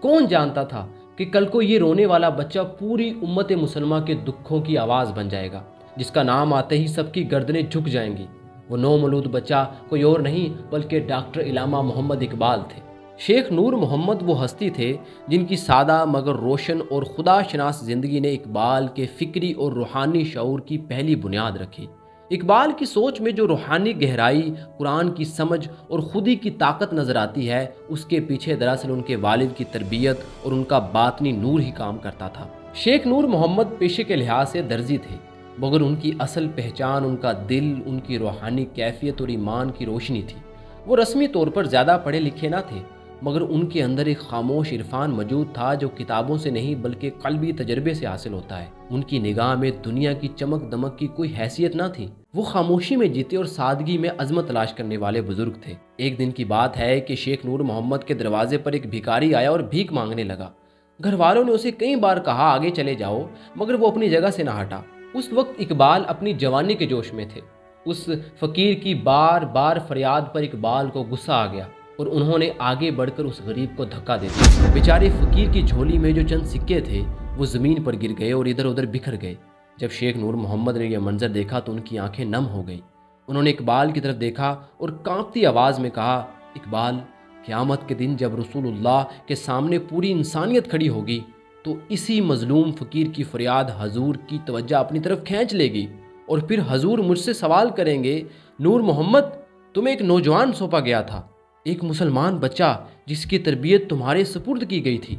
کون جانتا تھا کہ کل کو یہ رونے والا بچہ پوری امت مسلمہ کے دکھوں کی آواز بن جائے گا، جس کا نام آتے ہی سب کی گردنیں جھک جائیں گی۔ وہ نومولود بچہ کوئی اور نہیں بلکہ ڈاکٹر علامہ محمد اقبال تھے۔ شیخ نور محمد وہ ہستی تھے جن کی سادہ مگر روشن اور خدا شناس زندگی نے اقبال کے فکری اور روحانی شعور کی پہلی بنیاد رکھی۔ اقبال کی سوچ میں جو روحانی گہرائی، قرآن کی سمجھ اور خودی کی طاقت نظر آتی ہے، اس کے پیچھے دراصل ان کے والد کی تربیت اور ان کا باطنی نور ہی کام کرتا تھا۔ شیخ نور محمد پیشے کے لحاظ سے درزی تھے، مگر ان کی اصل پہچان ان کا دل، ان کی روحانی کیفیت اور ایمان کی روشنی تھی۔ وہ رسمی طور پر زیادہ پڑھے لکھے نہ تھے، مگر ان کے اندر ایک خاموش عرفان موجود تھا جو کتابوں سے نہیں بلکہ قلبی تجربے سے حاصل ہوتا ہے۔ ان کی نگاہ میں دنیا کی چمک دمک کی کوئی حیثیت نہ تھی۔ وہ خاموشی میں جیتے اور سادگی میں عظمت تلاش کرنے والے بزرگ تھے۔ ایک دن کی بات ہے کہ شیخ نور محمد کے دروازے پر ایک بھکاری آیا اور بھیک مانگنے لگا۔ گھر والوں نے اسے کئی بار کہا آگے چلے جاؤ، مگر وہ اپنی جگہ سے نہ ہٹا۔ اس وقت اقبال اپنی جوانی کے جوش میں تھے۔ اس فقیر کی بار بار فریاد پر اقبال کو غصہ آ گیا اور انہوں نے آگے بڑھ کر اس غریب کو دھکا دے دیا۔ بیچارے فقیر کی جھولی میں جو چند سکے تھے وہ زمین پر گر گئے اور ادھر ادھر بکھر گئے۔ جب شیخ نور محمد نے یہ منظر دیکھا تو ان کی آنکھیں نم ہو گئیں۔ انہوں نے اقبال کی طرف دیکھا اور کانپتی آواز میں کہا، اقبال، قیامت کے دن جب رسول اللہ کے سامنے پوری انسانیت کھڑی ہوگی تو اسی مظلوم فقیر کی فریاد حضور کی توجہ اپنی طرف کھینچ لے گی، اور پھر حضور مجھ سے سوال کریں گے، نور محمد، تمہیں ایک نوجوان سونپا گیا تھا، ایک مسلمان بچہ جس کی تربیت تمہارے سپرد کی گئی تھی،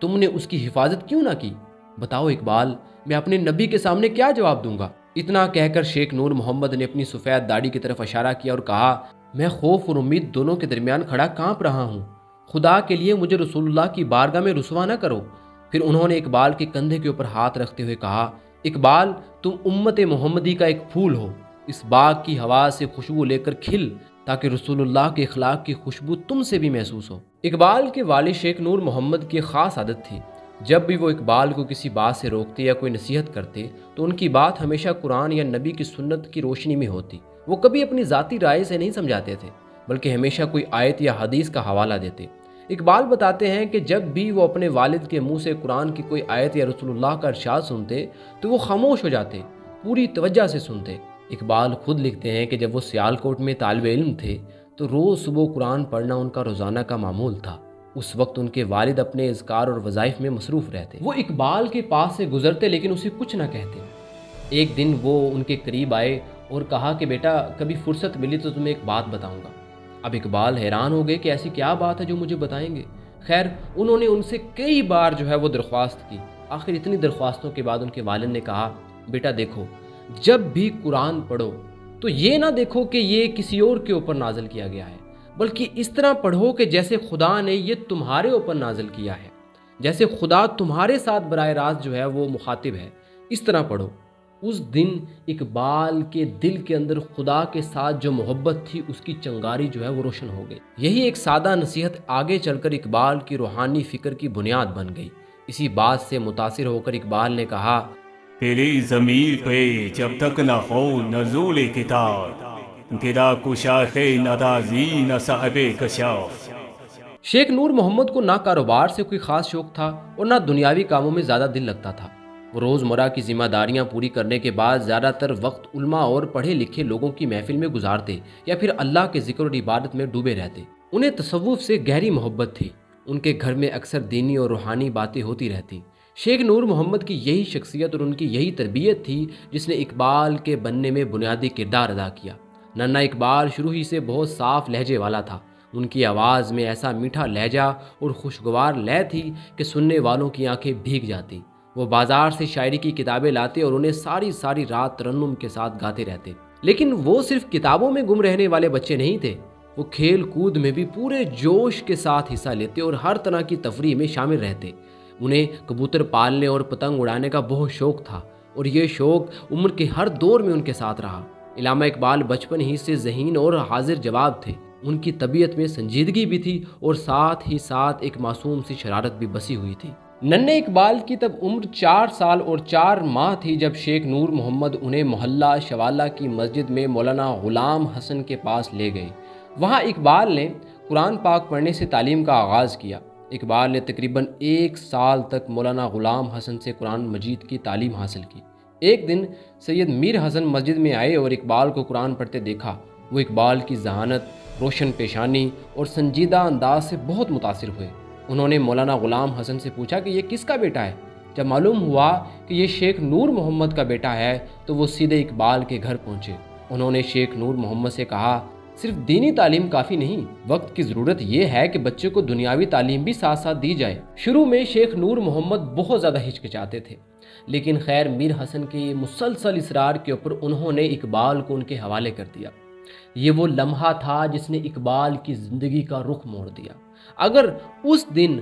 تم نے اس کی حفاظت کیوں نہ کی؟ بتاؤ اقبال، میں اپنے نبی کے سامنے کیا جواب دوں گا؟ اتنا کہہ کر شیخ نور محمد نے اپنی سفید داڑھی کی طرف اشارہ کیا اور کہا، میں خوف اور امید دونوں کے درمیان کھڑا کانپ رہا ہوں، خدا کے لیے مجھے رسول اللہ کی بارگاہ میں رسوا نہ کرو۔ پھر انہوں نے اقبال کے کندھے کے اوپر ہاتھ رکھتے ہوئے کہا، اقبال، تم امت محمدی کا ایک پھول ہو، اس باغ کی ہوا سے خوشبو لے کر کھل تاکہ رسول اللہ کے اخلاق کی خوشبو تم سے بھی محسوس ہو۔ اقبال کے والد شیخ نور محمد کی خاص عادت تھی، جب بھی وہ اقبال کو کسی بات سے روکتے یا کوئی نصیحت کرتے تو ان کی بات ہمیشہ قرآن یا نبی کی سنت کی روشنی میں ہوتی۔ وہ کبھی اپنی ذاتی رائے سے نہیں سمجھاتے تھے بلکہ ہمیشہ کوئی آیت یا حدیث کا حوالہ دیتے۔ اقبال بتاتے ہیں کہ جب بھی وہ اپنے والد کے منہ سے قرآن کی کوئی آیت یا رسول اللہ کا ارشاد سنتے تو وہ خاموش ہو جاتے، پوری توجہ سے سنتے۔ اقبال خود لکھتے ہیں کہ جب وہ سیالکوٹ میں طالب علم تھے تو روز صبح قرآن پڑھنا ان کا روزانہ کا معمول تھا۔ اس وقت ان کے والد اپنے اذکار اور وظائف میں مصروف رہتے۔ وہ اقبال کے پاس سے گزرتے لیکن اسے کچھ نہ کہتے۔ ایک دن وہ ان کے قریب آئے اور کہا کہ بیٹا، کبھی فرصت ملی تو تمہیں ایک بات بتاؤں گا۔ اب اقبال حیران ہو گئے کہ ایسی کیا بات ہے جو مجھے بتائیں گے۔ خیر، انہوں نے ان سے کئی بار وہ درخواست کی۔ آخر اتنی درخواستوں کے بعد ان کے والد نے کہا، بیٹا دیکھو، جب بھی قرآن پڑھو تو یہ نہ دیکھو کہ یہ کسی اور کے اوپر نازل کیا گیا ہے، بلکہ اس طرح پڑھو کہ جیسے خدا نے یہ تمہارے اوپر نازل کیا ہے، جیسے خدا تمہارے ساتھ براہ راست وہ مخاطب ہے، اس طرح پڑھو۔ اس دن اقبال کے دل کے اندر خدا کے ساتھ جو محبت تھی اس کی چنگاری وہ روشن ہو گئی۔ یہی ایک سادہ نصیحت آگے چل کر اقبال کی روحانی فکر کی بنیاد بن گئی۔ اسی بات سے متاثر ہو کر اقبال نے کہا، تیری ضمیر پہ جب تک نہ ہو نزول کتاب، تیرا کشاخ ندازی نہ صاحب کشاف۔ شیخ نور محمد کو نہ کاروبار سے کوئی خاص شوق تھا اور نہ دنیاوی کاموں میں زیادہ دل لگتا تھا۔ وہ روزمرہ کی ذمہ داریاں پوری کرنے کے بعد زیادہ تر وقت علماء اور پڑھے لکھے لوگوں کی محفل میں گزارتے یا پھر اللہ کے ذکر اور عبادت میں ڈوبے رہتے۔ انہیں تصوف سے گہری محبت تھی۔ ان کے گھر میں اکثر دینی اور روحانی باتیں ہوتی رہتی۔ شیخ نور محمد کی یہی شخصیت اور ان کی یہی تربیت تھی جس نے اقبال کے بننے میں بنیادی کردار ادا کیا۔ ننھا اقبال شروع ہی سے بہت صاف لہجے والا تھا۔ ان کی آواز میں ایسا میٹھا لہجہ اور خوشگوار لے تھی کہ سننے والوں کی آنکھیں بھیگ جاتی۔ وہ بازار سے شاعری کی کتابیں لاتے اور انہیں ساری رات ترنم کے ساتھ گاتے رہتے۔ لیکن وہ صرف کتابوں میں گم رہنے والے بچے نہیں تھے، وہ کھیل کود میں بھی پورے جوش کے ساتھ حصہ لیتے اور ہر طرح کی تفریح میں شامل رہتے۔ انہیں کبوتر پالنے اور پتنگ اڑانے کا بہت شوق تھا اور یہ شوق عمر کے ہر دور میں ان کے ساتھ رہا۔ علامہ اقبال بچپن ہی سے ذہین اور حاضر جواب تھے۔ ان کی طبیعت میں سنجیدگی بھی تھی اور ساتھ ہی ساتھ ایک معصوم سی شرارت بھی بسی ہوئی تھی۔ ننھے اقبال کی تب عمر 4 سال اور 4 ماہ تھی جب شیخ نور محمد انہیں محلہ شوالہ کی مسجد میں مولانا غلام حسن کے پاس لے گئے۔ وہاں اقبال نے قرآن پاک پڑھنے سے تعلیم کا آغاز کیا۔ اقبال نے تقریباً 1 سال تک مولانا غلام حسن سے قرآن مجید کی تعلیم حاصل کی۔ ایک دن سید میر حسن مسجد میں آئے اور اقبال کو قرآن پڑھتے دیکھا۔ وہ اقبال کی ذہانت، روشن پیشانی اور سنجیدہ انداز سے بہت متاثر ہوئے۔ انہوں نے مولانا غلام حسن سے پوچھا کہ یہ کس کا بیٹا ہے؟ جب معلوم ہوا کہ یہ شیخ نور محمد کا بیٹا ہے تو وہ سیدھے اقبال کے گھر پہنچے۔ انہوں نے شیخ نور محمد سے کہا، صرف دینی تعلیم کافی نہیں، وقت کی ضرورت یہ ہے کہ بچے کو دنیاوی تعلیم بھی ساتھ ساتھ دی جائے۔ شروع میں شیخ نور محمد بہت زیادہ ہچکچاتے تھے، لیکن خیر میر حسن کے مسلسل اصرار کے اوپر انہوں نے اقبال کو ان کے حوالے کر دیا۔ یہ وہ لمحہ تھا جس نے اقبال کی زندگی کا رخ موڑ دیا۔ اگر اس دن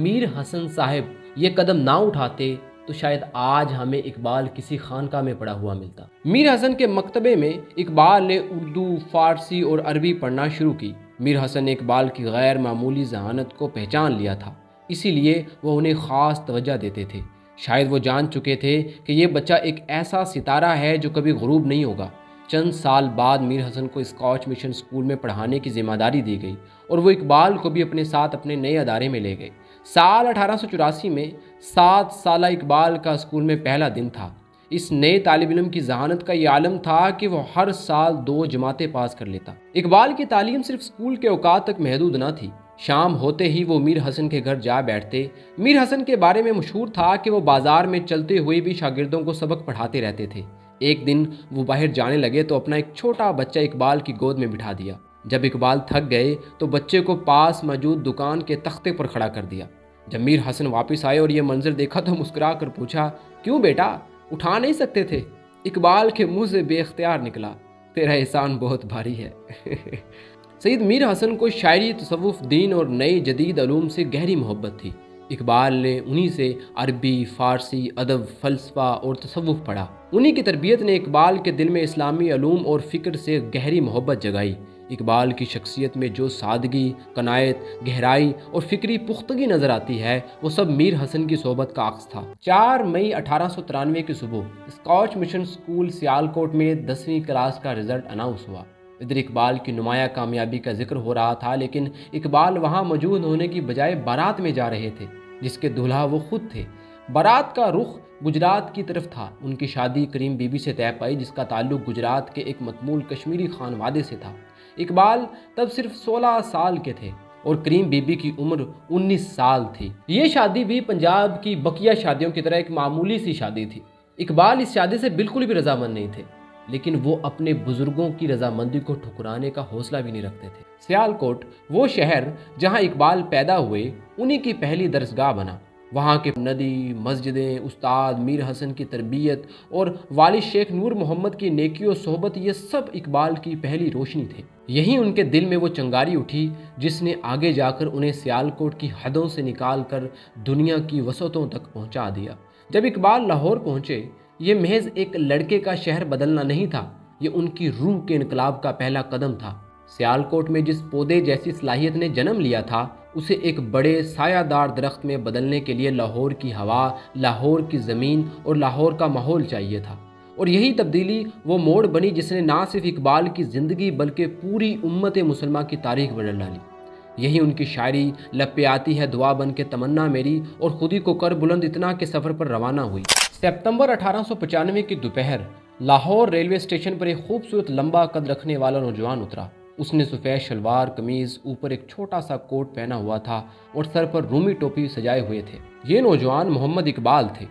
میر حسن صاحب یہ قدم نہ اٹھاتے تو شاید آج ہمیں اقبال کسی خانقاہ میں پڑا ہوا ملتا۔ میر حسن کے مکتبے میں اقبال نے اردو، فارسی اور عربی پڑھنا شروع کی۔ میر حسن نے اقبال کی غیر معمولی ذہانت کو پہچان لیا تھا، اسی لیے وہ انہیں خاص توجہ دیتے تھے۔ شاید وہ جان چکے تھے کہ یہ بچہ ایک ایسا ستارہ ہے جو کبھی غروب نہیں ہوگا۔ چند سال بعد میر حسن کو اسکاچ مشن اسکول میں پڑھانے کی ذمہ داری دی گئی اور وہ اقبال کو بھی اپنے ساتھ اپنے نئے ادارے میں لے گئے۔ سال 1884 میں 7 سالہ اقبال کا اسکول میں پہلا دن تھا۔ اس نئے طالب علم کی ذہانت کا یہ عالم تھا کہ وہ ہر سال 2 جماعتیں پاس کر لیتا۔ اقبال کی تعلیم صرف اسکول کے اوقات تک محدود نہ تھی۔ شام ہوتے ہی وہ میر حسن کے گھر جا بیٹھتے۔ میر حسن کے بارے میں مشہور تھا کہ وہ بازار میں چلتے ہوئے بھی شاگردوں کو سبق پڑھاتے رہتے تھے۔ ایک دن وہ باہر جانے لگے تو اپنا ایک چھوٹا بچہ اقبال کی گود میں بٹھا دیا۔ جب اقبال تھک گئے تو بچے کو پاس موجود دکان کے تختے پر کھڑا کر دیا۔ جب میر حسن واپس آئے اور یہ منظر دیکھا تو مسکرا کر پوچھا، کیوں بیٹا، اٹھا نہیں سکتے تھے؟ اقبال کے منہ سے بے اختیار نکلا، تیرا احسان بہت بھاری ہے۔ سید میر حسن کو شاعری، تصوف، دین اور نئے جدید علوم سے گہری محبت تھی۔ اقبال نے انہی سے عربی، فارسی، ادب، فلسفہ اور تصوف پڑھا۔ انہی کی تربیت نے اقبال کے دل میں اسلامی علوم اور فکر سے گہری محبت جگائی۔ اقبال کی شخصیت میں جو سادگی، قناعت، گہرائی اور فکری پختگی نظر آتی ہے وہ سب میر حسن کی صحبت کا عکس تھا۔ 4 مئی 1893 کی صبح اسکاچ مشن اسکول سیالکوٹ میں 10ویں کلاس کا رزلٹ اناؤنس ہوا۔ ادھر اقبال کی نمایاں کامیابی کا ذکر ہو رہا تھا، لیکن اقبال وہاں موجود ہونے کی بجائے بارات میں جا رہے تھے جس کے دولہا وہ خود تھے۔ بارات کا رخ گجرات کی طرف تھا۔ ان کی شادی کریم بی بی سے طے پائی جس کا تعلق گجرات کے ایک متمول کشمیری خانوادے سے تھا۔ اقبال تب صرف 16 سال کے تھے اور کریم بی بی کی عمر 19 سال تھی۔ یہ شادی بھی پنجاب کی بقیہ شادیوں کی طرح ایک معمولی سی شادی تھی۔ اقبال اس شادی سے بالکل بھی رضامند نہیں تھے، لیکن وہ اپنے بزرگوں کی رضامندی کو ٹھکرانے کا حوصلہ بھی نہیں رکھتے تھے۔ سیالکوٹ وہ شہر جہاں اقبال پیدا ہوئے، انہی کی پہلی درسگاہ بنا۔ وہاں کے ندی، مسجدیں، استاد میر حسن کی تربیت اور والد شیخ نور محمد کی نیکی و صحبت، یہ سب اقبال کی پہلی روشنی تھے۔ یہیں ان کے دل میں وہ چنگاری اٹھی جس نے آگے جا کر انہیں سیالکوٹ کی حدوں سے نکال کر دنیا کی وسعتوں تک پہنچا دیا۔ جب اقبال لاہور پہنچے، یہ محض ایک لڑکے کا شہر بدلنا نہیں تھا، یہ ان کی روح کے انقلاب کا پہلا قدم تھا۔ سیالکوٹ میں جس پودے جیسی صلاحیت نے جنم لیا تھا، اسے ایک بڑے سایہ دار درخت میں بدلنے کے لیے لاہور کی ہوا، لاہور کی زمین اور لاہور کا ماحول چاہیے تھا، اور یہی تبدیلی وہ موڑ بنی جس نے نہ صرف اقبال کی زندگی بلکہ پوری امت مسلمہ کی تاریخ بدل ڈالی۔ یہی ان کی شاعری لب پہ آتی ہے دعا بن کے تمنا میری اور خودی کو کر بلند اتنا کے سفر پر روانہ ہوئی۔ ستمبر 1895 کی دوپہر لاہور ریلوے اسٹیشن پر ایک خوبصورت لمبا قد رکھنے والا نوجوان اترا۔ اس نے سفید شلوار قمیض، اوپر ایک چھوٹا سا کوٹ پہنا ہوا تھا اور سر پر رومی ٹوپی سجائے ہوئے تھے۔ یہ نوجوان محمد اقبال تھے۔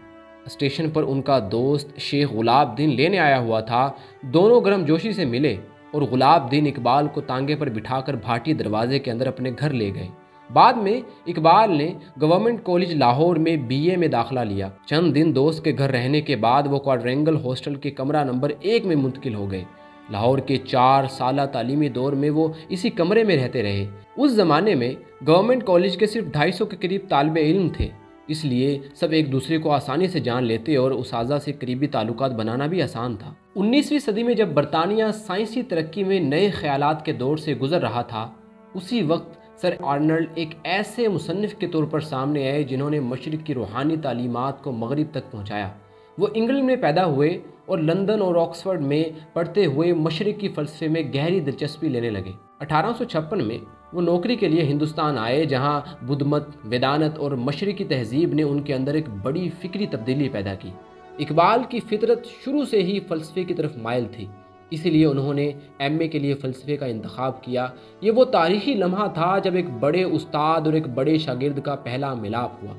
اسٹیشن پر ان کا دوست شیخ غلاب دین لینے آیا ہوا تھا۔ دونوں گرم جوشی سے ملے اور غلاب دین اقبال کو تانگے پر بٹھا کر بھاٹی دروازے کے اندر اپنے گھر لے گئے۔ بعد میں اقبال نے گورنمنٹ کالج لاہور میں BA میں داخلہ لیا۔ چند دن دوست کے گھر رہنے کے بعد وہ کوارٹرینگل ہاسٹل کے کمرہ نمبر 1 میں منتقل ہو گئے۔ لاہور کے 4 سالہ تعلیمی دور میں وہ اسی کمرے میں رہتے رہے۔ اس زمانے میں گورنمنٹ کالج کے صرف 250 کے قریب طالب علم تھے، اس لیے سب ایک دوسرے کو آسانی سے جان لیتے اور اساتذہ سے قریبی تعلقات بنانا بھی آسان تھا۔ 19ویں صدی میں جب برطانیہ سائنسی ترقی میں نئے خیالات کے دور سے گزر رہا تھا، اسی وقت سر آرنلڈ ایک ایسے مصنف کے طور پر سامنے آئے جنہوں نے مشرق کی روحانی تعلیمات کو مغرب تک پہنچایا۔ وہ انگلینڈ میں پیدا ہوئے اور لندن اور آکسفورڈ میں پڑھتے ہوئے مشرق کی فلسفے میں گہری دلچسپی لینے لگے۔ 1856 میں وہ نوکری کے لیے ہندوستان آئے، جہاں بدھ مت، ویدانت اور مشرقی تہذیب نے ان کے اندر ایک بڑی فکری تبدیلی پیدا کی۔ اقبال کی فطرت شروع سے ہی فلسفے کی طرف مائل تھی، اسی لیے انہوں نے ایم اے کے لیے فلسفے کا انتخاب کیا۔ یہ وہ تاریخی لمحہ تھا جب ایک بڑے استاد اور ایک بڑے شاگرد کا پہلا ملاپ ہوا،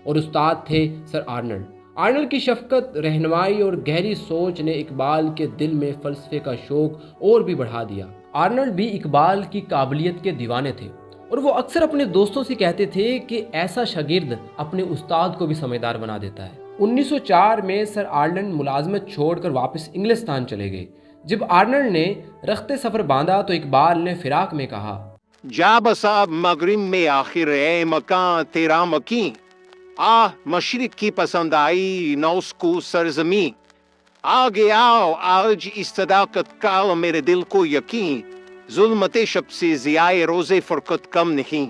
اور استاد تھے سر آرنلڈ۔ آرنلڈ کی شفقت، رہنمائی اور گہری سوچ نے اقبال کے دل میں فلسفے کا شوق اور بھی بڑھا دیا۔ آرنلڈ بھی اقبال کی قابلیت کے دیوانے تھے، اور وہ اکثر اپنے دوستوں سے کہتے تھے کہ ایسا شاگرد اپنے استاد کو بھی سمجھدار بنا دیتا ہے۔ 1904 میں سر آرنلڈ ملازمت چھوڑ کر واپس انگلستان چلے گئے۔ جب آرنلڈ نے رخت سفر باندھا تو اقبال نے فراق میں کہا، جا بسا مغرب میں آخر اے مکان تیرا مکین، آہ مشرق کی پسند آئی نوس کو سرزمین، آگے آؤ آج اس صداقت کا میرے دل کو یقین، ظلمت شب سے ضیاء روز فرقت کم نہیں۔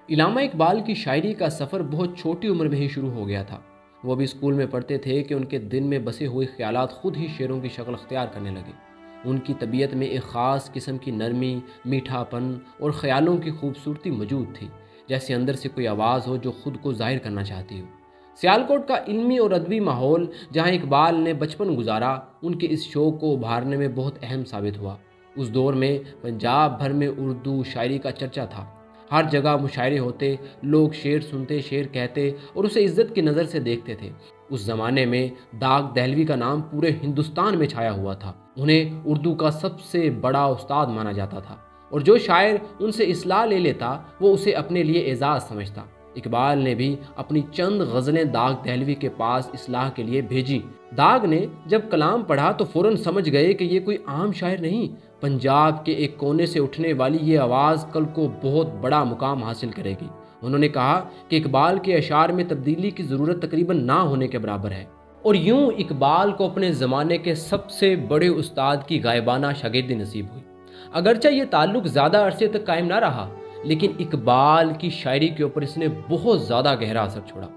علامہ اقبال کی شاعری کا سفر بہت چھوٹی عمر میں ہی شروع ہو گیا تھا۔ وہ بھی اسکول میں پڑھتے تھے کہ ان کے دل میں بسے ہوئے خیالات خود ہی شعروں کی شکل اختیار کرنے لگے۔ ان کی طبیعت میں ایک خاص قسم کی نرمی، میٹھا پن اور خیالوں کی خوبصورتی موجود تھی، جیسے اندر سے کوئی آواز ہو جو خود کو ظاہر کرنا چاہتی ہو۔ سیالکوٹ کا علمی اور ادبی ماحول جہاں اقبال نے بچپن گزارا، ان کے اس شوق کو ابھارنے میں بہت اہم ثابت ہوا۔ اس دور میں پنجاب بھر میں اردو شاعری کا چرچا تھا۔ ہر جگہ مشاعرے ہوتے، لوگ شعر سنتے، شعر کہتے اور اسے عزت کی نظر سے دیکھتے تھے۔ اس زمانے میں داغ دہلوی کا نام پورے ہندوستان میں چھایا ہوا تھا۔ انہیں اردو کا سب سے بڑا استاد مانا جاتا تھا، اور جو شاعر ان سے اصلاح لے لیتا وہ اسے اپنے لیے اعزاز سمجھتا۔ اقبال نے بھی اپنی چند غزلیں داغ دہلوی کے پاس اصلاح کے لیے بھیجیں۔ داغ نے جب کلام پڑھا تو فوراً سمجھ گئے کہ یہ کوئی عام شاعر نہیں، پنجاب کے ایک کونے سے اٹھنے والی یہ آواز کل کو بہت بڑا مقام حاصل کرے گی۔ انہوں نے کہا کہ اقبال کے اشعار میں تبدیلی کی ضرورت تقریباً نہ ہونے کے برابر ہے، اور یوں اقبال کو اپنے زمانے کے سب سے بڑے استاد کی غائبانہ شاگردی نصیب ہوئی۔ اگرچہ یہ تعلق زیادہ عرصے تک قائم نہ رہا، لیکن اقبال کی شاعری کے اوپر اس نے بہت زیادہ گہرا اثر چھوڑا۔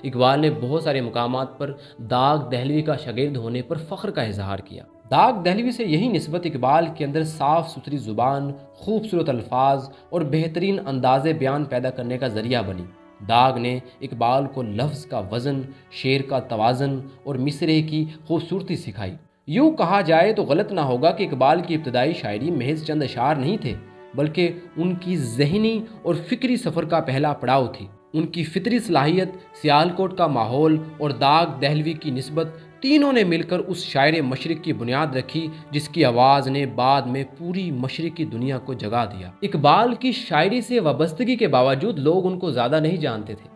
اقبال نے بہت سارے مقامات پر داغ دہلوی کا شاگرد ہونے پر فخر کا اظہار کیا۔ داغ دہلوی سے یہی نسبت اقبال کے اندر صاف ستھری زبان، خوبصورت الفاظ اور بہترین انداز بیان پیدا کرنے کا ذریعہ بنی۔ داغ نے اقبال کو لفظ کا وزن، شعر کا توازن اور مصرعے کی خوبصورتی سکھائی۔ یوں کہا جائے تو غلط نہ ہوگا کہ اقبال کی ابتدائی شاعری محض چند اشعار نہیں تھے، بلکہ ان کی ذہنی اور فکری سفر کا پہلا پڑاؤ تھی۔ ان کی فطری صلاحیت، سیالکوٹ کا ماحول اور داغ دہلوی کی نسبت، تینوں نے مل کر اس شاعر مشرق کی بنیاد رکھی جس کی آواز نے بعد میں پوری مشرقی دنیا کو جگا دیا۔ اقبال کی شاعری سے وابستگی کے باوجود لوگ ان کو زیادہ نہیں جانتے تھے،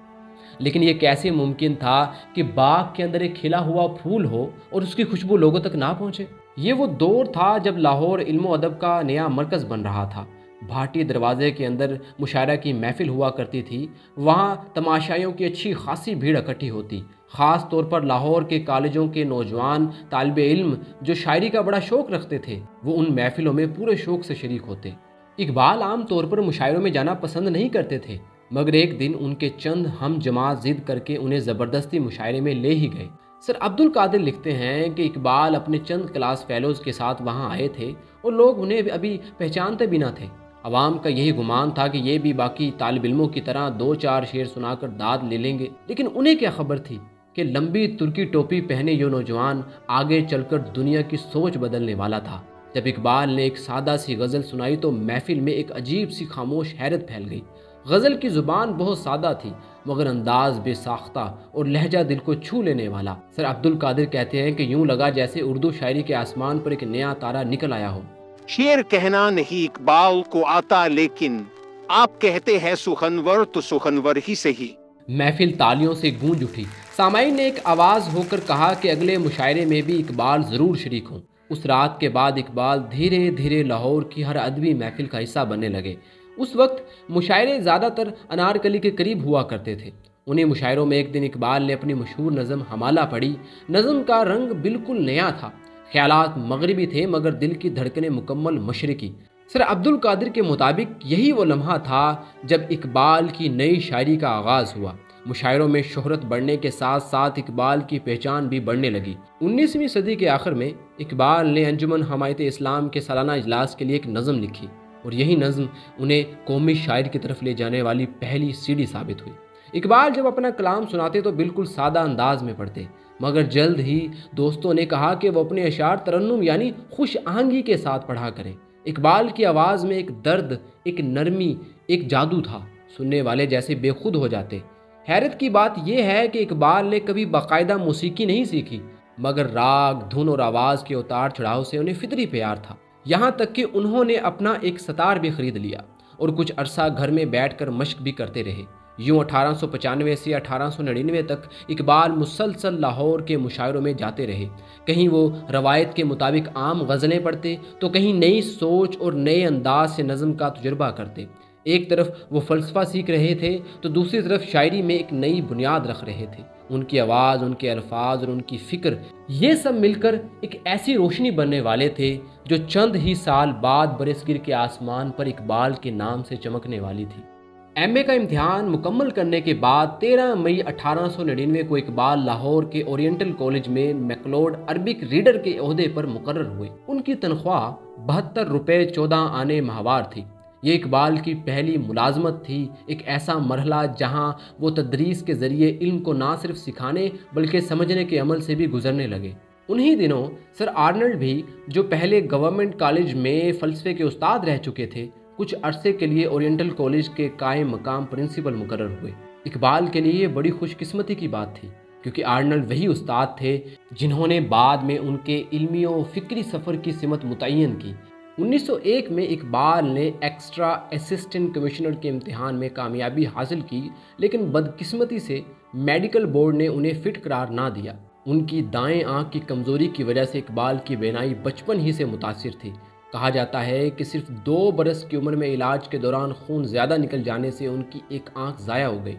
لیکن یہ کیسے ممکن تھا کہ باغ کے اندر ایک کھلا ہوا پھول ہو اور اس کی خوشبو لوگوں تک نہ پہنچے؟ یہ وہ دور تھا جب لاہور علم و ادب کا نیا مرکز بن رہا تھا۔ بھاٹی دروازے کے اندر مشاعرہ کی محفل ہوا کرتی تھی، وہاں تماشائیوں کی اچھی خاصی بھیڑ اکٹھی ہوتی، خاص طور پر لاہور کے کالجوں کے نوجوان طالب علم جو شاعری کا بڑا شوق رکھتے تھے، وہ ان محفلوں میں پورے شوق سے شریک ہوتے۔ اقبال عام طور پر مشاعروں میں جانا پسند نہیں کرتے تھے، مگر ایک دن ان کے چند ہم جماعت ضد کر کے انہیں زبردستی مشاعرے میں لے ہی گئے۔ سر عبد القادر لکھتے ہیں کہ اقبال اپنے چند کلاس فیلوز کے ساتھ وہاں آئے تھے اور لوگ انہیں ابھی پہچانتے بھی نہ تھے۔ عوام کا یہی گمان تھا کہ یہ بھی باقی طالب علموں کی طرح 2-4 شعر سنا کر داد لے لیں گے، لیکن انہیں کیا خبر تھی کہ لمبی ترکی ٹوپی پہنے یہ نوجوان آگے چل کر دنیا کی سوچ بدلنے والا تھا۔ جب اقبال نے ایک سادہ سی غزل سنائی تو محفل میں ایک عجیب سی خاموش حیرت پھیل گئی۔ غزل کی زبان بہت سادہ تھی مگر انداز بے ساختہ اور لہجہ دل کو چھو لینے والا۔ سر عبد القادر کہتے ہیں کہ یوں لگا جیسے اردو شاعری کے آسمان پر ایک نیا تارا نکل آیا ہو۔ شعر کہنا نہیں اقبال کو آتا، لیکن آپ کہتے ہیں سخنور تو سخنور ہی صحیح۔ محفل تالیوں سے گونج اٹھی۔ سامعین نے ایک آواز ہو کر کہا کہ اگلے مشاعرے میں بھی اقبال ضرور شریک ہوں۔ اس رات کے بعد اقبال دھیرے دھیرے لاہور کی ہر ادبی محفل کا حصہ بننے لگے۔ اس وقت مشاعرے زیادہ تر انارکلی کے قریب ہوا کرتے تھے۔ انہیں مشاعروں میں ایک دن اقبال نے اپنی مشہور نظم حمالہ پڑھی۔ نظم کا رنگ بالکل نیا تھا، خیالات مغربی تھے مگر دل کی دھڑکنیں مکمل مشرقی۔ سر عبد القادر کے مطابق یہی وہ لمحہ تھا جب اقبال کی نئی شاعری کا آغاز ہوا۔ مشاعروں میں شہرت بڑھنے کے ساتھ ساتھ اقبال کی پہچان بھی بڑھنے لگی۔ 19ویں صدی کے آخر میں اقبال نے انجمن حمایت اسلام کے سالانہ اجلاس کے لیے ایک نظم لکھی اور یہی نظم انہیں قومی شاعر کی طرف لے جانے والی پہلی سیڑھی ثابت ہوئی۔ اقبال جب اپنا کلام سناتے تو بالکل سادہ انداز میں پڑھتے، مگر جلد ہی دوستوں نے کہا کہ وہ اپنے اشعار ترنم یعنی خوش آہنگی کے ساتھ پڑھا کریں۔ اقبال کی آواز میں ایک درد، ایک نرمی، ایک جادو تھا، سننے والے جیسے بے خود ہو جاتے۔ حیرت کی بات یہ ہے کہ اقبال نے کبھی باقاعدہ موسیقی نہیں سیکھی، مگر راگ، دھن اور آواز کے اتار چڑھاؤ سے انہیں فطری پیار تھا، یہاں تک کہ انہوں نے اپنا ایک ستار بھی خرید لیا اور کچھ عرصہ گھر میں بیٹھ کر مشق بھی کرتے رہے۔ یوں 1895 سے 1899 تک اقبال مسلسل لاہور کے مشاعروں میں جاتے رہے۔ کہیں وہ روایت کے مطابق عام غزلیں پڑھتے تو کہیں نئی سوچ اور نئے انداز سے نظم کا تجربہ کرتے۔ ایک طرف وہ فلسفہ سیکھ رہے تھے تو دوسری طرف شاعری میں ایک نئی بنیاد رکھ رہے تھے۔ ان کی آواز، ان کے الفاظ اور ان کی فکر، یہ سب مل کر ایک ایسی روشنی بننے والے تھے جو چند ہی سال بعد برصغیر کے آسمان پر اقبال کے نام سے چمکنے والی تھی۔ ایم اے کا امتحان مکمل کرنے کے بعد 13 مئی 1899 کو اقبال لاہور کے اورینٹل کالج میں میکلوڈ عربک ریڈر کے عہدے پر مقرر ہوئے۔ ان کی تنخواہ 72 روپے 14 آنے ماہوار تھی۔ یہ اقبال کی پہلی ملازمت تھی، ایک ایسا مرحلہ جہاں وہ تدریس کے ذریعے علم کو نہ صرف سکھانے بلکہ سمجھنے کے عمل سے بھی گزرنے لگے۔ انہی دنوں سر آرنلڈ بھی، جو پہلے گورنمنٹ کالج میں فلسفے کے استاد رہ چکے تھے، کچھ عرصے کے لیے اورینٹل کالج کے قائم مقام پرنسپل مقرر ہوئے۔ اقبال کے لیے یہ بڑی خوش قسمتی کی بات تھی، کیونکہ آرنلڈ وہی استاد تھے جنہوں نے بعد میں ان کے علمی و فکری سفر کی سمت متعین کی۔ 1901 میں اقبال نے ایکسٹرا اسسٹنٹ کمشنر کے امتحان میں کامیابی حاصل کی، لیکن بدقسمتی سے میڈیکل بورڈ نے انہیں فٹ قرار نہ دیا۔ ان کی دائیں آنکھ کی کمزوری کی وجہ سے اقبال کی بینائی بچپن ہی سے متاثر تھی۔ کہا جاتا ہے کہ صرف 2 برس کی عمر میں علاج کے دوران خون زیادہ نکل جانے سے ان کی ایک آنکھ ضائع ہو گئی۔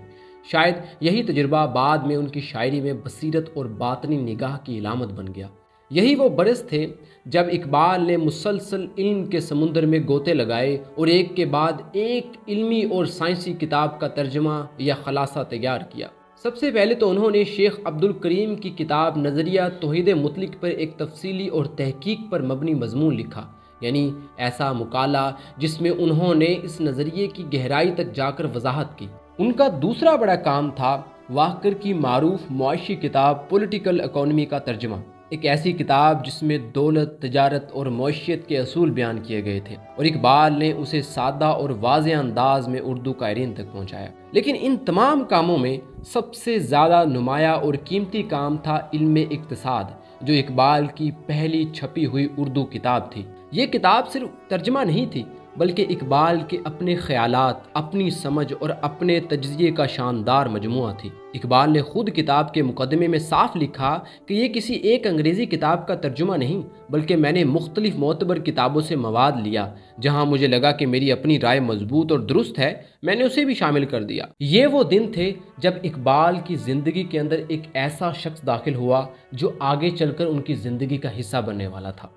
شاید یہی تجربہ بعد میں ان کی شاعری میں بصیرت اور باطنی نگاہ کی علامت بن گیا۔ یہی وہ برس تھے جب اقبال نے مسلسل علم کے سمندر میں گوتے لگائے اور ایک کے بعد ایک علمی اور سائنسی کتاب کا ترجمہ یا خلاصہ تیار کیا۔ سب سے پہلے تو انہوں نے شیخ عبد الکریم کی کتاب نظریہ توحید مطلق پر ایک تفصیلی اور تحقیق پر مبنی مضمون لکھا، یعنی ایسا مقالہ جس میں انہوں نے اس نظریے کی گہرائی تک جا کر وضاحت کی۔ ان کا دوسرا بڑا کام تھا واکر کی معروف معاشی کتاب پولیٹیکل اکانومی کا ترجمہ، ایک ایسی کتاب جس میں دولت، تجارت اور معیشت کے اصول بیان کیے گئے تھے، اور اقبال نے اسے سادہ اور واضح انداز میں اردو قارئین تک پہنچایا۔ لیکن ان تمام کاموں میں سب سے زیادہ نمایاں اور قیمتی کام تھا علم اقتصاد، جو اقبال کی پہلی چھپی ہوئی اردو کتاب تھی۔ یہ کتاب صرف ترجمہ نہیں تھی، بلکہ اقبال کے اپنے خیالات، اپنی سمجھ اور اپنے تجزیے کا شاندار مجموعہ تھی۔ اقبال نے خود کتاب کے مقدمے میں صاف لکھا کہ یہ کسی ایک انگریزی کتاب کا ترجمہ نہیں، بلکہ میں نے مختلف معتبر کتابوں سے مواد لیا، جہاں مجھے لگا کہ میری اپنی رائے مضبوط اور درست ہے، میں نے اسے بھی شامل کر دیا۔ یہ وہ دن تھے جب اقبال کی زندگی کے اندر ایک ایسا شخص داخل ہوا جو آگے چل کر ان کی زندگی کا حصہ بننے والا تھا،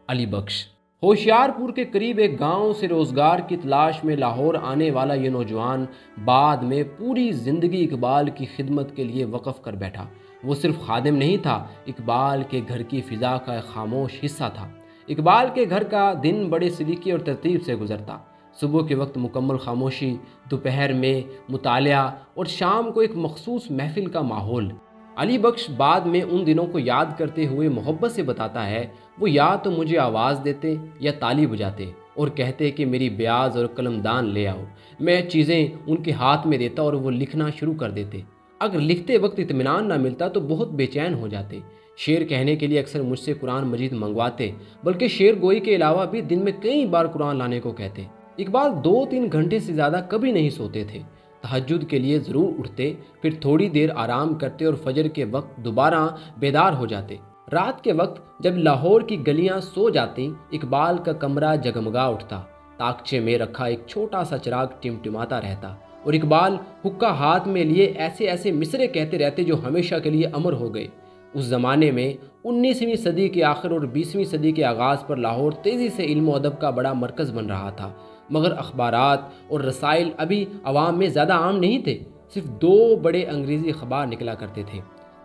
علی بخش۔ ہوشیار پور کے قریب ایک گاؤں سے روزگار کی تلاش میں لاہور آنے والا یہ نوجوان بعد میں پوری زندگی اقبال کی خدمت کے لیے وقف کر بیٹھا۔ وہ صرف خادم نہیں تھا، اقبال کے گھر کی فضا کا ایک خاموش حصہ تھا۔ اقبال کے گھر کا دن بڑے سلیقے اور ترتیب سے گزرتا۔ صبح کے وقت مکمل خاموشی، دوپہر میں مطالعہ اور شام کو ایک مخصوص محفل کا ماحول۔ علی بخش بعد میں ان دنوں کو یاد کرتے ہوئے محبت سے بتاتا ہے، وہ یا تو مجھے آواز دیتے یا تالی بجاتے اور کہتے کہ میری بیاض اور قلم دان لے آؤ۔ میں چیزیں ان کے ہاتھ میں دیتا اور وہ لکھنا شروع کر دیتے۔ اگر لکھتے وقت اطمینان نہ ملتا تو بہت بے چین ہو جاتے۔ شعر کہنے کے لیے اکثر مجھ سے قرآن مجید منگواتے، بلکہ شعر گوئی کے علاوہ بھی دن میں کئی بار قرآن لانے کو کہتے۔ اقبال 2-3 گھنٹے سے زیادہ کبھی نہیں سوتے تھے۔ تہجد کے لیے ضرور اٹھتے، پھر تھوڑی دیر آرام کرتے اور فجر کے وقت دوبارہ بیدار ہو جاتے۔ رات کے وقت جب لاہور کی گلیاں سو جاتیں، اقبال کا کمرہ جگمگا اٹھتا، تاکچے میں رکھا ایک چھوٹا سا چراغ ٹمٹماتا رہتا، اور اقبال حقہ ہاتھ میں لیے ایسے مصرے کہتے رہتے جو ہمیشہ کے لیے امر ہو گئے۔ اس زمانے میں 19ویں صدی کے آخر اور 20ویں صدی کے آغاز پر لاہور تیزی سے علم و ادب کا بڑا مرکز بن رہا تھا، مگر اخبارات اور رسائل ابھی عوام میں زیادہ عام نہیں تھے۔ صرف 2 بڑے انگریزی اخبار نکلا کرتے تھے،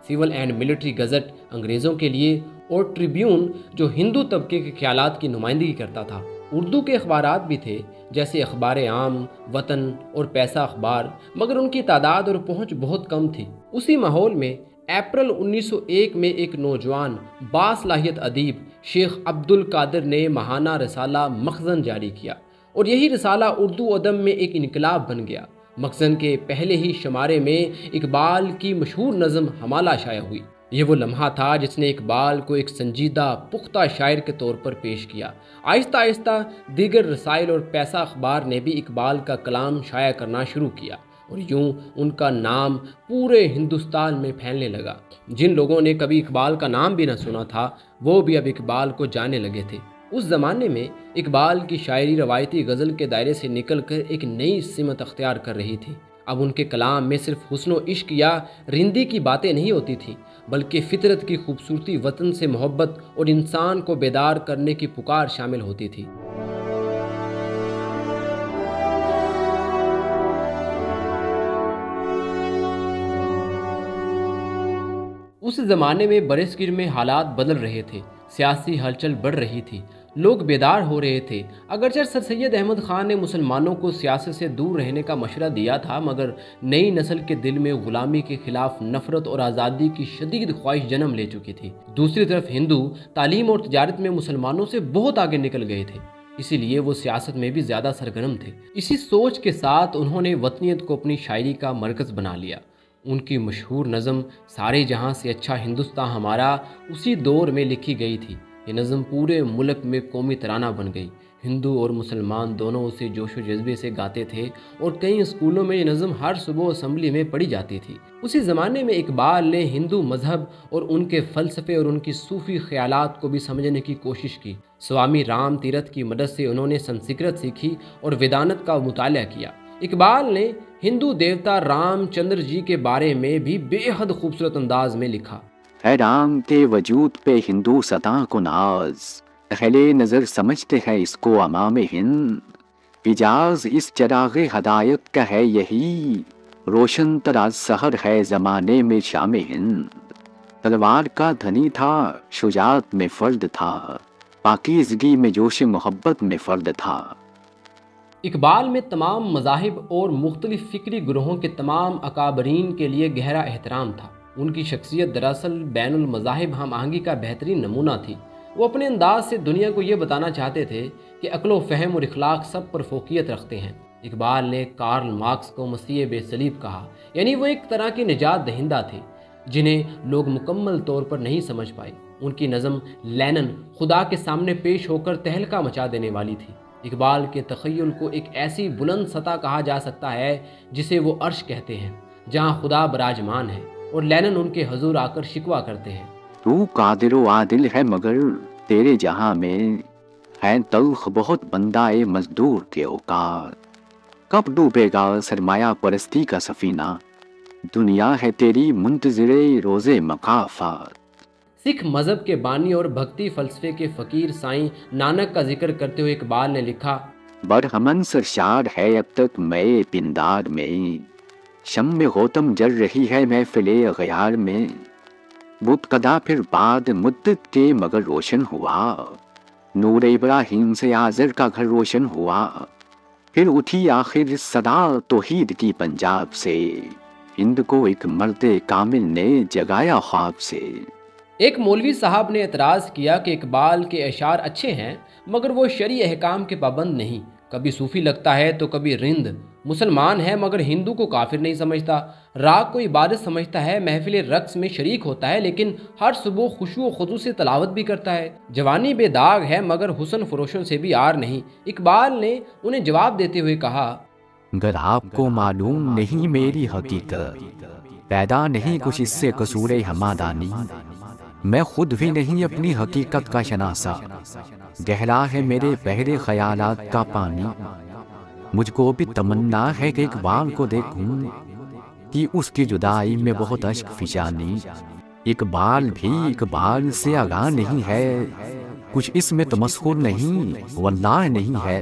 سول اینڈ ملٹری گزٹ انگریزوں کے لیے اور ٹریبیون جو ہندو طبقے کے خیالات کی نمائندگی کرتا تھا۔ اردو کے اخبارات بھی تھے جیسے اخبار عام، وطن اور پیسہ اخبار، مگر ان کی تعداد اور پہنچ بہت کم تھی۔ اسی ماحول میں اپریل 1901 میں ایک نوجوان باصلاحیت ادیب شیخ عبد القادر نے ماہانہ رسالہ مخزن جاری کیا، اور یہی رسالہ اردو ادب میں ایک انقلاب بن گیا۔ مخزن کے پہلے ہی شمارے میں اقبال کی مشہور نظم ہمالہ شائع ہوئی۔ یہ وہ لمحہ تھا جس نے اقبال کو ایک سنجیدہ پختہ شاعر کے طور پر پیش کیا۔ آہستہ آہستہ دیگر رسائل اور پیسہ اخبار نے بھی اقبال کا کلام شائع کرنا شروع کیا، اور یوں ان کا نام پورے ہندوستان میں پھیلنے لگا۔ جن لوگوں نے کبھی اقبال کا نام بھی نہ سنا تھا وہ بھی اب اقبال کو جانے لگے تھے۔ اس زمانے میں اقبال کی شاعری روایتی غزل کے دائرے سے نکل کر ایک نئی سمت اختیار کر رہی تھی۔ اب ان کے کلام میں صرف حسن و عشق یا رندی کی باتیں نہیں ہوتی تھیں، بلکہ فطرت کی خوبصورتی، وطن سے محبت اور انسان کو بیدار کرنے کی پکار شامل ہوتی تھی۔ اس زمانے میں برصغیر میں حالات بدل رہے تھے، سیاسی ہلچل بڑھ رہی تھی، لوگ بیدار ہو رہے تھے۔ اگرچہ سر سید احمد خان نے مسلمانوں کو سیاست سے دور رہنے کا مشورہ دیا تھا، مگر نئی نسل کے دل میں غلامی کے خلاف نفرت اور آزادی کی شدید خواہش جنم لے چکی تھی۔ دوسری طرف ہندو تعلیم اور تجارت میں مسلمانوں سے بہت آگے نکل گئے تھے، اسی لیے وہ سیاست میں بھی زیادہ سرگرم تھے۔ اسی سوچ کے ساتھ انہوں نے وطنیت کو اپنی شاعری کا مرکز بنا لیا۔ ان کی مشہور نظم سارے جہاں سے اچھا ہندوستان ہمارا اسی دور میں لکھی گئی تھی۔ یہ نظم پورے ملک میں قومی ترانہ بن گئی۔ ہندو اور مسلمان دونوں اسے جوش و جذبے سے گاتے تھے، اور کئی اسکولوں میں یہ نظم ہر صبح اسمبلی میں پڑھی جاتی تھی۔ اسی زمانے میں اقبال نے ہندو مذہب اور ان کے فلسفے اور ان کی صوفی خیالات کو بھی سمجھنے کی کوشش کی۔ سوامی رام تیرتھ کی مدد سے انہوں نے سنسکرت سیکھی اور ویدانت کا مطالعہ کیا۔ اقبال نے ہندو دیوتا رام چندر جی کے بارے میں بھی بے حد خوبصورت انداز میں لکھا۔ ہے رام کے وجود پہ ہندو سطح کو ناز، اہل نظر سمجھتے ہیں اس کو امام ہند، اجاز اس چراغ ہدایت کا ہے یہی، روشن تراز سحر ہے زمانے میں شام ہند، تلوار کا دھنی تھا، شجاعت میں فرد تھا، پاکیزگی میں جوش محبت میں فرد تھا۔ اقبال میں تمام مذاہب اور مختلف فکری گروہوں کے تمام اکابرین کے لیے گہرا احترام تھا۔ ان کی شخصیت دراصل بین المذاہب ہم آہنگی کا بہترین نمونہ تھی۔ وہ اپنے انداز سے دنیا کو یہ بتانا چاہتے تھے کہ عقل و فہم اور اخلاق سب پر فوقیت رکھتے ہیں۔ اقبال نے کارل مارکس کو مسیح بے صلیب کہا، یعنی وہ ایک طرح کی نجات دہندہ تھے جنہیں لوگ مکمل طور پر نہیں سمجھ پائے۔ ان کی نظم لینن خدا کے سامنے پیش ہو کر تہلکہ مچا دینے والی تھی۔ اقبال کے تخیل کو ایک ایسی بلند سطح کہا جا سکتا ہے جسے وہ عرش کہتے ہیں، جہاں خدا براجمان ہے، اور لینن ان کے حضور آ کر شکوہ کرتے ہیں۔ تو قادر و عادل ہے مگر تیرے جہاں میں ہے تلخ بہت بندہ مزدور کے اوقات، کب ڈوبے گا سرمایہ پرستی کا سفینہ، دنیا ہے تیری منتظر روز مقافات۔ سکھ مذہب کے بانی اور بھکتی فلسفے کے فقیر سائیں نانک کا ذکر کرتے ہوئے اقبال نے لکھا، برہمن سرشار ہے اب تک میں پندار میں، شم غوتم جل رہی ہے محفل غیار میں، بت قدا پھر بعد مدت کے مگر روشن ہوا، نور ابراہیم سے آذر کا گھر روشن ہوا، پھر اٹھی آخر صدا توحید کی پنجاب سے، ہند کو ایک مرد کامل نے جگایا خواب سے۔ ایک مولوی صاحب نے اعتراض کیا کہ اقبال کے اشعار اچھے ہیں مگر وہ شرعی احکام کے پابند نہیں، کبھی صوفی لگتا ہے تو کبھی رند، مسلمان ہے مگر ہندو کو کافر نہیں سمجھتا، راگ کو عبادت سمجھتا ہے، محفل رقص میں شریک ہوتا ہے لیکن ہر صبح خشوع و خضوع سے تلاوت بھی کرتا ہے، جوانی بے داغ ہے مگر حسن فروشوں سے بھی عار نہیں۔ اقبال نے انہیں جواب دیتے ہوئے کہا، گر آپ کو معلوم نہیں میری حقیقت، پیدا نہیں کچھ اس سے قصور ہمادانی، میں خود بھی نہیں اپنی حقیقت کا شناسا، گہرا ہے میرے بحر خیالات کا پانی، مجھ کو بھی تمنا ہے کہ اقبال کو دیکھوں کہ اس کی جدائی میں بہت اشک فشانی، اقبال بھی اقبال سے آگاہ نہیں ہے، کچھ اس میں تمسخر نہیں واللہ نہیں ہے۔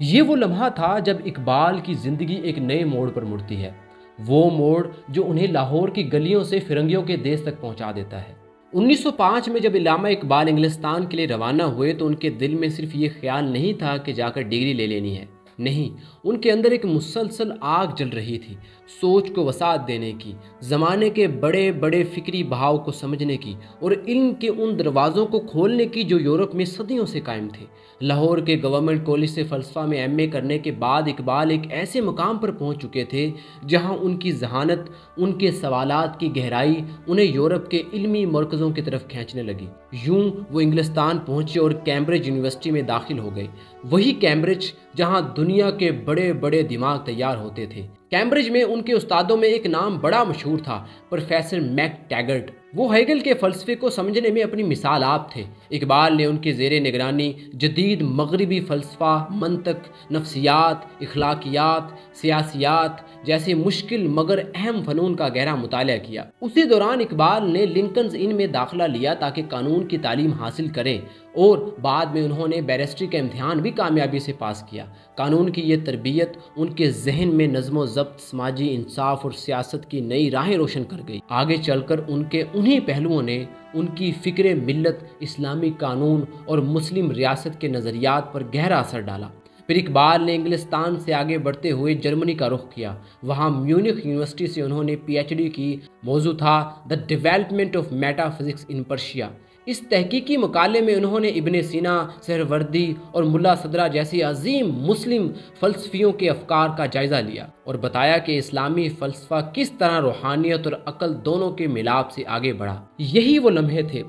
یہ وہ لمحہ تھا جب اقبال کی زندگی ایک نئے موڑ پر مڑتی ہے، وہ موڑ جو انہیں لاہور کی گلیوں سے فرنگیوں کے دیس تک پہنچا دیتا ہے۔ 1905 میں جب علامہ اقبال انگلستان کے لیے روانہ ہوئے تو ان کے دل میں صرف یہ خیال نہیں تھا کہ جا کر ڈگری لے لینی ہے، نہیں، ان کے اندر ایک مسلسل آگ جل رہی تھی، سوچ کو وسعت دینے کی، زمانے کے بڑے بڑے فکری بہاؤ کو سمجھنے کی اور علم کے ان دروازوں کو کھولنے کی جو یورپ میں صدیوں سے قائم تھے۔ لاہور کے گورنمنٹ کالج سے فلسفہ میں ایم اے کرنے کے بعد اقبال ایک ایسے مقام پر پہنچ چکے تھے جہاں ان کی ذہانت، ان کے سوالات کی گہرائی انہیں یورپ کے علمی مرکزوں کی طرف کھینچنے لگی۔ یوں وہ انگلستان پہنچے اور کیمبرج یونیورسٹی میں داخل ہو گئے، وہی کیمبرج جہاں دنیا کے بڑے بڑے دماغ تیار ہوتے تھے۔ کیمبرج میں ان کے استادوں میں ایک نام بڑا مشہور تھا، پروفیسر میک ٹیگرٹ۔ وہ ہیگل کے فلسفے کو سمجھنے میں اپنی مثال آپ تھے۔ اقبال نے ان کے زیر نگرانی جدید مغربی فلسفہ، منطق، نفسیات، اخلاقیات، سیاسیات جیسے مشکل مگر اہم فنون کا گہرا مطالعہ کیا۔ اسی دوران اقبال نے لنکنز ان میں داخلہ لیا تاکہ قانون کی تعلیم حاصل کریں، اور بعد میں انہوں نے بیرسٹری کا امتحان بھی کامیابی سے پاس کیا۔ قانون کی یہ تربیت ان کے ذہن میں نظم و ضبط، سماجی انصاف اور سیاست کی نئی راہیں روشن کر گئی۔ آگے چل کر ان کے انہی پہلوؤں نے ان کی فکر ملت، اسلامی قانون اور مسلم ریاست کے نظریات پر گہرا اثر ڈالا۔ پھر اقبال نے انگلستان سے آگے بڑھتے ہوئے جرمنی کا رخ کیا۔ وہاں میونخ یونیورسٹی سے انہوں نے پی ایچ ڈی کی۔ موضوع تھا the development of metaphysics in Persia. اس تحقیقی مقالے میں انہوں نے ابن سینا، سہروردی اور ملا صدرہ جیسی عظیم مسلم فلسفیوں کے افکار کا جائزہ لیا اور بتایا کہ اسلامی فلسفہ کس طرح روحانیت اور عقل دونوں کے ملاپ سے آگے بڑھا۔ یہی وہ لمحے تھے،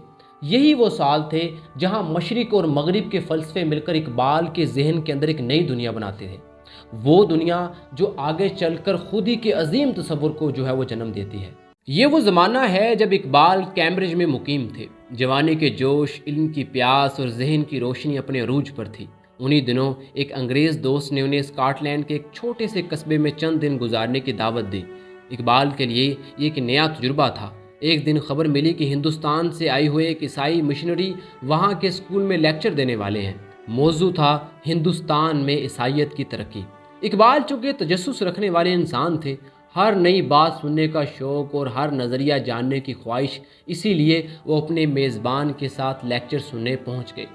یہی وہ سال تھے جہاں مشرق اور مغرب کے فلسفے مل کر اقبال کے ذہن کے اندر ایک نئی دنیا بناتے تھے، وہ دنیا جو آگے چل کر خود ہی کے عظیم تصور کو وہ جنم دیتی ہے۔ یہ وہ زمانہ ہے جب اقبال کیمبرج میں مقیم تھے۔ جوانی کے جوش، علم کی پیاس اور ذہن کی روشنی اپنے عروج پر تھی۔ انہی دنوں ایک انگریز دوست نے انہیں اسکاٹ لینڈ کے ایک چھوٹے سے قصبے میں چند دن گزارنے کی دعوت دی۔ اقبال کے لیے یہ ایک نیا تجربہ تھا۔ ایک دن خبر ملی کہ ہندوستان سے آئے ہوئے ایک عیسائی مشنری وہاں کے اسکول میں لیکچر دینے والے ہیں۔ موضوع تھا ہندوستان میں عیسائیت کی ترقی۔ اقبال چونکہ تجسس رکھنے والے انسان تھے، ہر نئی بات سننے کا شوق اور ہر نظریہ جاننے کی خواہش، اسی لیے وہ اپنے میزبان کے ساتھ لیکچر سننے پہنچ گئے۔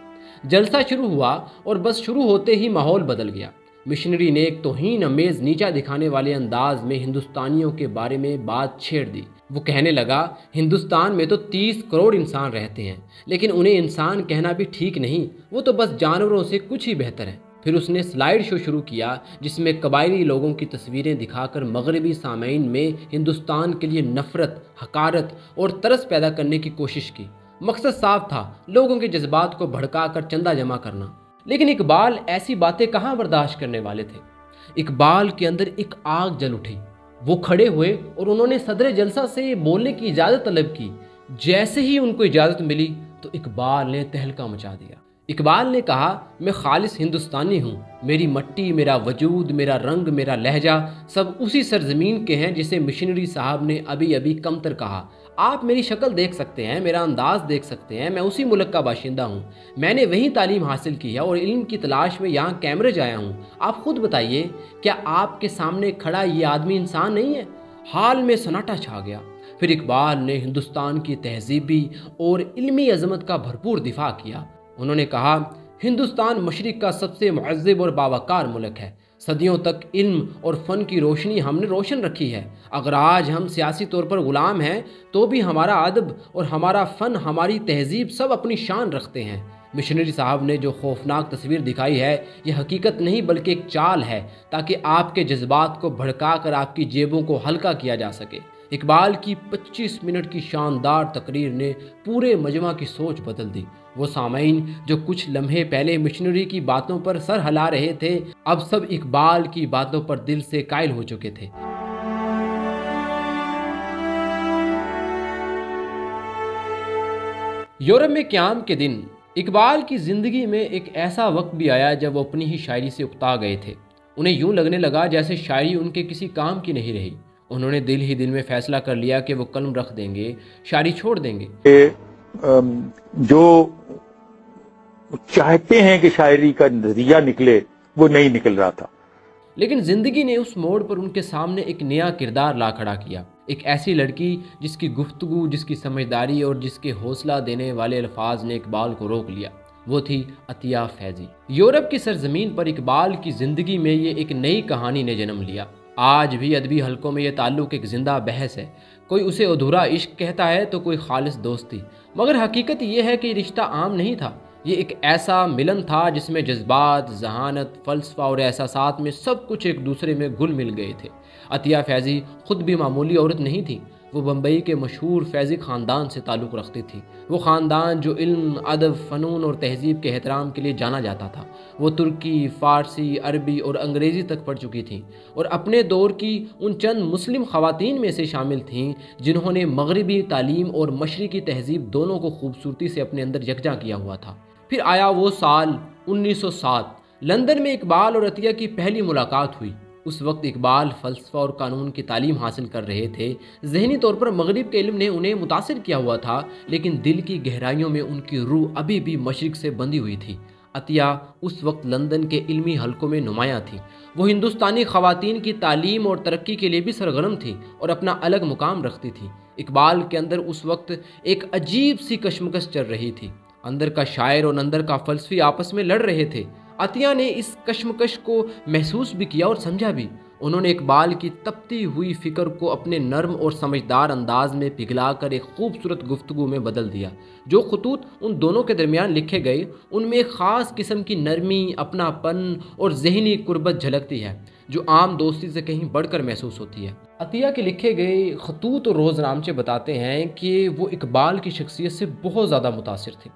جلسہ شروع ہوا اور بس شروع ہوتے ہی ماحول بدل گیا۔ مشنری نے ایک توہین امیز نیچا دکھانے والے انداز میں ہندوستانیوں کے بارے میں بات چھیڑ دی۔ وہ کہنے لگا، ہندوستان میں تو 30 کروڑ انسان رہتے ہیں، لیکن انہیں انسان کہنا بھی ٹھیک نہیں، وہ تو بس جانوروں سے کچھ ہی بہتر ہیں۔ پھر اس نے سلائیڈ شو شروع کیا جس میں قبائلی لوگوں کی تصویریں دکھا کر مغربی سامعین میں ہندوستان کے لیے نفرت، حقارت اور ترس پیدا کرنے کی کوشش کی۔ مقصد صاف تھا، لوگوں کے جذبات کو بھڑکا کر چندہ جمع کرنا۔ لیکن اقبال ایسی باتیں کہاں برداشت کرنے والے تھے۔ اقبال کے اندر ایک آگ جل اٹھی۔ وہ کھڑے ہوئے اور انہوں نے صدر جلسہ سے بولنے کی اجازت طلب کی۔ جیسے ہی ان کو اجازت ملی تو اقبال نے تہلکہ مچا دیا۔ اقبال نے کہا، میں خالص ہندوستانی ہوں، میری مٹی، میرا وجود، میرا رنگ، میرا لہجہ سب اسی سرزمین کے ہیں جسے مشنری صاحب نے ابھی ابھی کمتر کہا۔ آپ میری شکل دیکھ سکتے ہیں، میرا انداز دیکھ سکتے ہیں، میں اسی ملک کا باشندہ ہوں، میں نے وہیں تعلیم حاصل کی ہے اور علم کی تلاش میں یہاں کیمبرج آیا ہوں۔ آپ خود بتائیے، کیا آپ کے سامنے کھڑا یہ آدمی انسان نہیں ہے؟ حال میں سناٹا چھا گیا۔ پھر اقبال نے ہندوستان کی تہذیبی اور علمی عظمت کا بھرپور دفاع کیا۔ انہوں نے کہا، ہندوستان مشرق کا سب سے مہذب اور باوقار ملک ہے۔ صدیوں تک علم اور فن کی روشنی ہم نے روشن رکھی ہے۔ اگر آج ہم سیاسی طور پر غلام ہیں تو بھی ہمارا ادب اور ہمارا فن، ہماری تہذیب سب اپنی شان رکھتے ہیں۔ مشنری صاحب نے جو خوفناک تصویر دکھائی ہے یہ حقیقت نہیں بلکہ ایک چال ہے تاکہ آپ کے جذبات کو بھڑکا کر آپ کی جیبوں کو ہلکا کیا جا سکے۔ اقبال کی 25 منٹ کی شاندار تقریر نے پورے مجمع کی سوچ بدل دی۔ وہ سامعین جو کچھ لمحے پہلے مشنری کی باتوں پر سر ہلا رہے تھے، اب سب اقبال کی باتوں پر دل سے قائل ہو چکے تھے۔ یورپ میں قیام کے دن اقبال کی زندگی میں ایک ایسا وقت بھی آیا جب وہ اپنی ہی شاعری سے اکتا گئے تھے۔ انہیں یوں لگنے لگا جیسے شاعری ان کے کسی کام کی نہیں رہی۔ انہوں نے دل ہی دل میں فیصلہ کر لیا کہ وہ قلم رکھ دیں گے، شاعری چھوڑ دیں گے۔ جو چاہتے ہیں کہ شاعری کا نتیجہ نکلے وہ نہیں نکل رہا تھا. لیکن زندگی نے اس موڑ پر ان کے سامنے ایک نیا کردار لا کھڑا کیا. ایک ایسی لڑکی جس کی گفتگو، جس کی سمجھداری اور جس کے حوصلہ دینے والے الفاظ نے اقبال کو روک لیا. وہ تھی عطیہ فیضی. یورپ کی سرزمین پر اقبال کی زندگی میں یہ ایک نئی کہانی نے جنم لیا. آج بھی ادبی حلقوں میں یہ تعلق ایک زندہ بحث ہے. کوئی اسے ادھورا عشق کہتا ہے تو کوئی خالص دوستی. مگر حقیقت یہ ہے کہ یہ رشتہ عام نہیں تھا. یہ ایک ایسا ملن تھا جس میں جذبات، ذہانت، فلسفہ اور احساسات میں سب کچھ ایک دوسرے میں گل مل گئے تھے. عطیہ فیضی خود بھی معمولی عورت نہیں تھی. وہ بمبئی کے مشہور فیضی خاندان سے تعلق رکھتی تھی. وہ خاندان جو علم، ادب، فنون اور تہذیب کے احترام کے لیے جانا جاتا تھا. وہ ترکی، فارسی، عربی اور انگریزی تک پڑھ چکی تھیں اور اپنے دور کی ان چند مسلم خواتین میں سے شامل تھیں جنہوں نے مغربی تعلیم اور مشرقی تہذیب دونوں کو خوبصورتی سے اپنے اندر یکجا کیا ہوا تھا. پھر آیا وہ سال 1907. لندن میں اقبال اور عطیہ کی پہلی ملاقات ہوئی. اس وقت اقبال فلسفہ اور قانون کی تعلیم حاصل کر رہے تھے. ذہنی طور پر مغرب کے علم نے انہیں متاثر کیا ہوا تھا، لیکن دل کی گہرائیوں میں ان کی روح ابھی بھی مشرق سے بندھی ہوئی تھی. عطیہ اس وقت لندن کے علمی حلقوں میں نمایاں تھی. وہ ہندوستانی خواتین کی تعلیم اور ترقی کے لیے بھی سرگرم تھی اور اپنا الگ مقام رکھتی تھی. اقبال کے اندر اس وقت ایک عجیب سی کشمکش چل رہی تھی. اندر کا شاعر اور اندر کا فلسفی آپس میں لڑ رہے تھے. عطیہ نے اس کشمکش کو محسوس بھی کیا اور سمجھا بھی. انہوں نے اقبال کی تپتی ہوئی فکر کو اپنے نرم اور سمجھدار انداز میں پگھلا کر ایک خوبصورت گفتگو میں بدل دیا. جو خطوط ان دونوں کے درمیان لکھے گئے ان میں ایک خاص قسم کی نرمی، اپنا پن اور ذہنی قربت جھلکتی ہے جو عام دوستی سے کہیں بڑھ کر محسوس ہوتی ہے. عطیہ کے لکھے گئے خطوط اور روزنامچے بتاتے ہیں کہ وہ اقبال کی شخصیت سے بہت زیادہ متاثر تھے.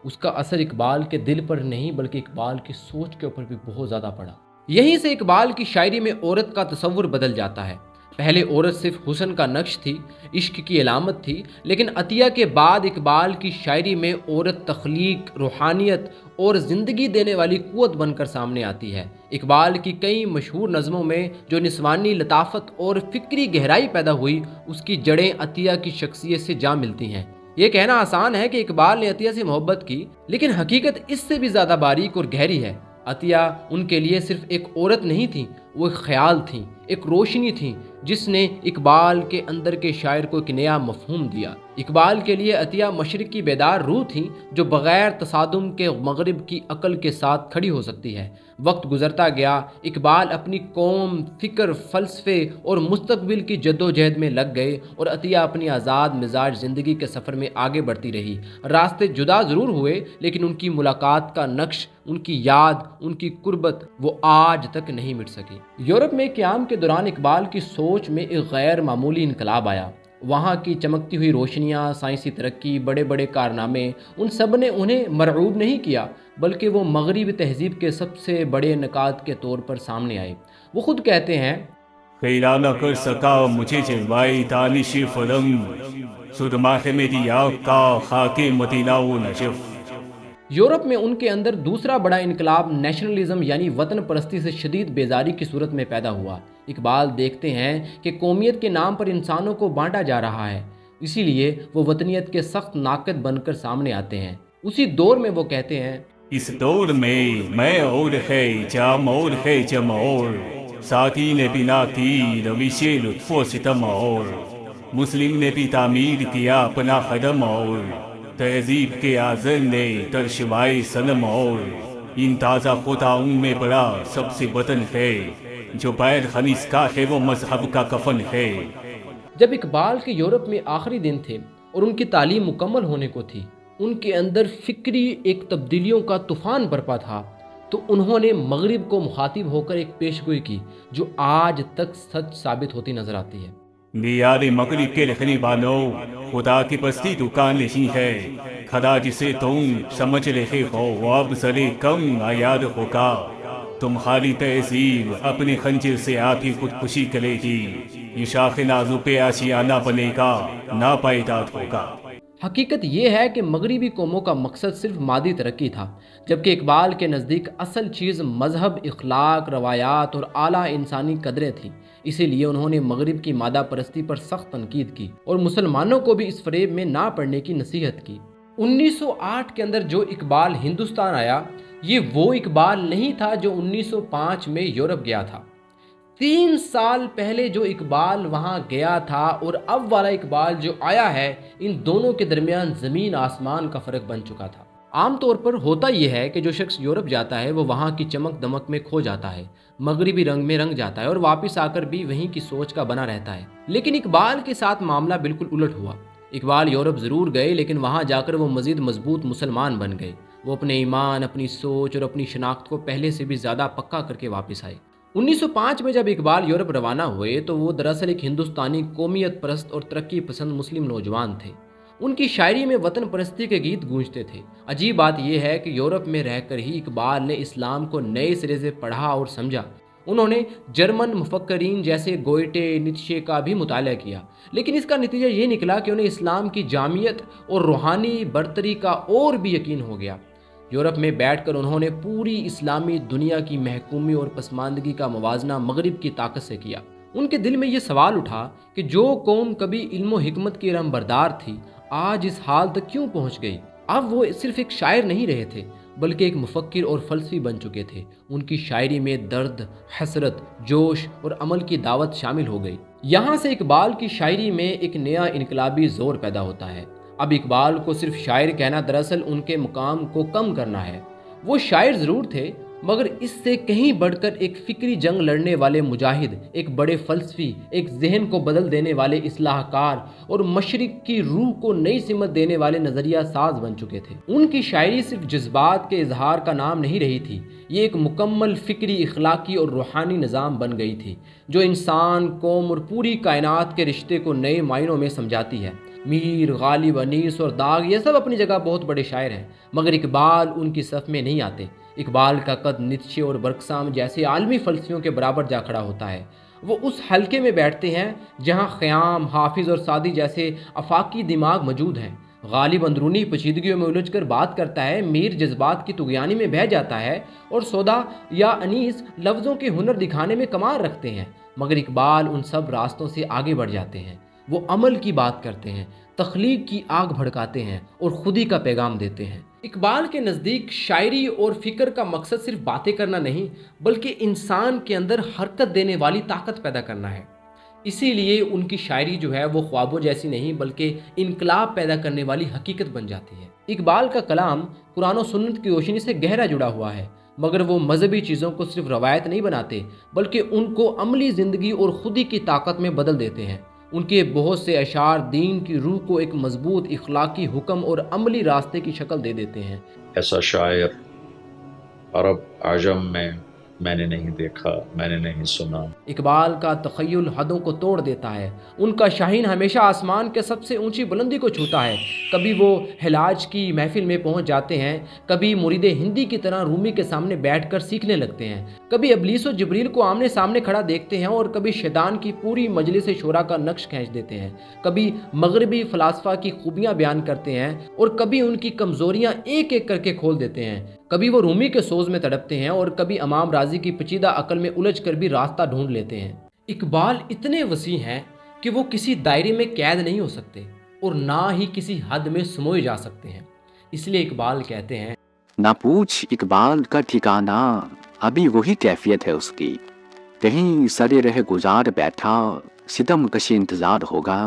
اس کا اثر اقبال کے دل پر نہیں بلکہ اقبال کی سوچ کے اوپر بھی بہت زیادہ پڑا. یہیں سے اقبال کی شاعری میں عورت کا تصور بدل جاتا ہے. پہلے عورت صرف حسن کا نقش تھی، عشق کی علامت تھی، لیکن عطیہ کے بعد اقبال کی شاعری میں عورت تخلیق، روحانیت اور زندگی دینے والی قوت بن کر سامنے آتی ہے. اقبال کی کئی مشہور نظموں میں جو نسوانی لطافت اور فکری گہرائی پیدا ہوئی اس کی جڑیں عطیہ کی شخصیت سے جا ملتی ہیں. یہ کہنا آسان ہے کہ اقبال نے عطیہ سے محبت کی، لیکن حقیقت اس سے بھی زیادہ باریک اور گہری ہے. عطیہ ان کے لیے صرف ایک عورت نہیں تھی، وہ ایک خیال تھیں، ایک روشنی تھیں جس نے اقبال کے اندر کے شاعر کو ایک نیا مفہوم دیا. اقبال کے لیے عطیہ مشرق کی بیدار روح تھیں جو بغیر تصادم کے مغرب کی عقل کے ساتھ کھڑی ہو سکتی ہے. وقت گزرتا گیا، اقبال اپنی قوم، فکر، فلسفے اور مستقبل کی جدوجہد میں لگ گئے اور عطیہ اپنی آزاد مزاج زندگی کے سفر میں آگے بڑھتی رہی. راستے جدا ضرور ہوئے لیکن ان کی ملاقات کا نقش، ان کی یاد، ان کی قربت وہ آج تک نہیں مٹ سکی. یورپ میں قیام کے دوران اقبال کی سوچ میں ایک غیر معمولی انقلاب آیا. وہاں کی چمکتی ہوئی روشنیاں، سائنسی ترقی، بڑے بڑے کارنامے، ان سب نے انہیں مرعوب نہیں کیا بلکہ وہ مغربی تہذیب کے سب سے بڑے نکات کے طور پر سامنے آئے. وہ خود کہتے ہیں خیرہ نہ کر سکا مجھے جلوائے دانش فلم سرماہ میری آنکھ کا خاک مدینہ و نجف. یورپ میں ان کے اندر دوسرا بڑا انقلاب نیشنلزم یعنی وطن پرستی سے شدید بیزاری کی صورت میں پیدا ہوا. اقبال دیکھتے ہیں کہ قومیت کے نام پر انسانوں کو بانٹا جا رہا ہے، اسی لیے وہ وطنیت کے سخت ناقد بن کر سامنے آتے ہیں. اسی دور میں وہ کہتے ہیں اس دور میں اور ہے جام اور ہے جم اور ساتھی نے بنا کی روش لطف و ستم اور مسلم نے بھی تعمیر کیا اپنا قدم اور تہذیب کے آزر نے ترشوائے صنم اور ان تازہ خطاؤں میں بڑا سب سے وطن ہے جو بیر خنیس کا ہے وہ مذہب کا کفن ہے. جب اقبال کے یورپ میں آخری دن تھے اور ان کی تعلیم مکمل ہونے کو تھی، ان کے اندر فکری ایک تبدیلیوں کا طوفان برپا تھا، تو انہوں نے مغرب کو مخاطب ہو کر ایک پیشگوئی کی جو آج تک سچ ثابت ہوتی نظر آتی ہے. دیار مغرب کے رہنے والوں، خدا کی بستی دکان نہیں ہے، خدا جسے تم سمجھ رہے ہو وہ اب سرے کم آیاد ہوگا. تمہاری تہذیب اپنے خنجر سے آپ ہی خودکشی کرے گی، یہ شاخ نازو پہ آشیانہ بنے گا، ناپائیدار ہوگا. حقیقت یہ ہے کہ مغربی قوموں کا مقصد صرف مادی ترقی تھا، جبکہ اقبال کے نزدیک اصل چیز مذہب، اخلاق، روایات اور اعلیٰ انسانی قدریں تھیں. اسی لیے انہوں نے مغرب کی مادہ پرستی پر سخت تنقید کی اور مسلمانوں کو بھی اس فریب میں نہ پڑنے کی نصیحت کی. 1908 کے اندر جو اقبال ہندوستان آیا یہ وہ اقبال نہیں تھا جو 1905 میں یورپ گیا تھا۔ 3 سال پہلے جو اقبال وہاں گیا تھا اور اب والا اقبال جو آیا ہے، ان دونوں کے درمیان زمین آسمان کا فرق بن چکا تھا۔ عام طور پر ہوتا یہ ہے کہ جو شخص یورپ جاتا ہے وہ وہاں کی چمک دمک میں کھو جاتا ہے، مغربی رنگ میں رنگ جاتا ہے اور واپس آ کر بھی وہیں کی سوچ کا بنا رہتا ہے۔ لیکن اقبال کے ساتھ معاملہ بالکل الٹ ہوا۔ اقبال یورپ ضرور گئے لیکن وہاں جا کر وہ مزید مضبوط مسلمان بن گئے۔ وہ اپنے ایمان، اپنی سوچ اور اپنی شناخت کو پہلے سے بھی زیادہ پکا کر کے واپس آئے۔ 1905 میں جب اقبال یورپ روانہ ہوئے تو وہ دراصل ایک ہندوستانی قومیت پرست اور ترقی پسند مسلم نوجوان تھے۔ ان کی شاعری میں وطن پرستی کے گیت گونجتے تھے۔ عجیب بات یہ ہے کہ یورپ میں رہ کر ہی اقبال نے اسلام کو نئے سرے سے پڑھا اور سمجھا۔ انہوں نے جرمن مفکرین جیسے گوئٹے، نیتشے کا بھی مطالعہ کیا، لیکن اس کا نتیجہ یہ نکلا کہ انہیں اسلام کی جامعیت اور روحانی برتری کا اور بھی یقین ہو گیا۔ یورپ میں بیٹھ کر انہوں نے پوری اسلامی دنیا کی محکومی اور پسماندگی کا موازنہ مغرب کی طاقت سے کیا۔ ان کے دل میں یہ سوال اٹھا کہ جو قوم کبھی علم و حکمت کی علمبردار تھی آج اس حال تک کیوں پہنچ گئی؟ اب وہ صرف ایک شاعر نہیں رہے تھے بلکہ ایک مفکر اور فلسفی بن چکے تھے۔ ان کی شاعری میں درد، حسرت، جوش اور عمل کی دعوت شامل ہو گئی۔ یہاں سے اقبال کی شاعری میں ایک نیا انقلابی زور پیدا ہوتا ہے۔ اب اقبال کو صرف شاعر کہنا دراصل ان کے مقام کو کم کرنا ہے۔ وہ شاعر ضرور تھے مگر اس سے کہیں بڑھ کر ایک فکری جنگ لڑنے والے مجاہد، ایک بڑے فلسفی، ایک ذہن کو بدل دینے والے اصلاح کار اور مشرق کی روح کو نئی سمت دینے والے نظریہ ساز بن چکے تھے۔ ان کی شاعری صرف جذبات کے اظہار کا نام نہیں رہی تھی، یہ ایک مکمل فکری، اخلاقی اور روحانی نظام بن گئی تھی جو انسان، قوم اور پوری کائنات کے رشتے کو نئے معنوں میں سمجھاتی ہے۔ میر، غالب، انیس اور داغ یہ سب اپنی جگہ بہت بڑے شاعر ہیں مگر اقبال ان کی صف میں نہیں آتے۔ اقبال کا قد نیتشے اور برکسام جیسے عالمی فلسفیوں کے برابر جا کھڑا ہوتا ہے۔ وہ اس حلقے میں بیٹھتے ہیں جہاں خیام، حافظ اور سعدی جیسے افاقی دماغ موجود ہیں۔ غالب اندرونی پیچیدگیوں میں الجھ کر بات کرتا ہے، میر جذبات کی طغیانی میں بہہ جاتا ہے اور سودا یا انیس لفظوں کے ہنر دکھانے میں کمال رکھتے ہیں، مگر اقبال ان سب راستوں سے آگے بڑھ جاتے ہیں۔ وہ عمل کی بات کرتے ہیں، تخلیق کی آگ بھڑکاتے ہیں اور خودی کا پیغام دیتے ہیں۔ اقبال کے نزدیک شاعری اور فکر کا مقصد صرف باتیں کرنا نہیں بلکہ انسان کے اندر حرکت دینے والی طاقت پیدا کرنا ہے۔ اسی لیے ان کی شاعری جو ہے وہ خوابوں جیسی نہیں بلکہ انقلاب پیدا کرنے والی حقیقت بن جاتی ہے۔ اقبال کا کلام قرآن و سنت کی روشنی سے گہرا جڑا ہوا ہے مگر وہ مذہبی چیزوں کو صرف روایت نہیں بناتے بلکہ ان کو عملی زندگی اور خودی کی طاقت میں بدل دیتے ہیں۔ ان کے بہت سے اشعار دین کی روح کو ایک مضبوط اخلاقی حکم اور عملی راستے کی شکل دے دیتے ہیں۔ ایسا شاعر عرب عجم میں نے نہیں دیکھا، میں نے نہیں سنا۔ اقبال کا تخیل حدوں کو توڑ دیتا ہے۔ ان کا شاہین ہمیشہ آسمان کے سب سے اونچی بلندی کو چھوتا ہے۔ کبھی وہ حلاج کی محفل میں پہنچ جاتے ہیں، کبھی مرید ہندی کی طرح رومی کے سامنے بیٹھ کر سیکھنے لگتے ہیں، کبھی ابلیس و جبریل کو آمنے سامنے کھڑا دیکھتے ہیں اور کبھی شیطان کی پوری مجلس شورا کا نقش کھینچ دیتے ہیں، کبھی مغربی فلاسفہ کی خوبیاں بیان کرتے ہیں اور کبھی ان کی کمزوریاں ایک ایک کر کے کھول دیتے ہیں، کبھی وہ رومی کے سوز میں تڑپتے ہیں اور کبھی امام راضی کی پیچیدہ عقل میں الجھ کر بھی راستہ ڈھونڈ لیتے ہیں۔ اقبال اتنے وسیع ہیں کہ وہ کسی دائرے میں قید نہیں ہو سکتے اور نہ ہی کسی حد میں سموئے جا سکتے ہیں۔ اس لیے اقبال کہتے ہیں، نہ پوچھ اقبال کا ٹھکانہ، ابھی وہی کیفیت ہے اس کی، کہیں سرے رہ گزار بیٹھا، ستم کشی انتظار ہوگا۔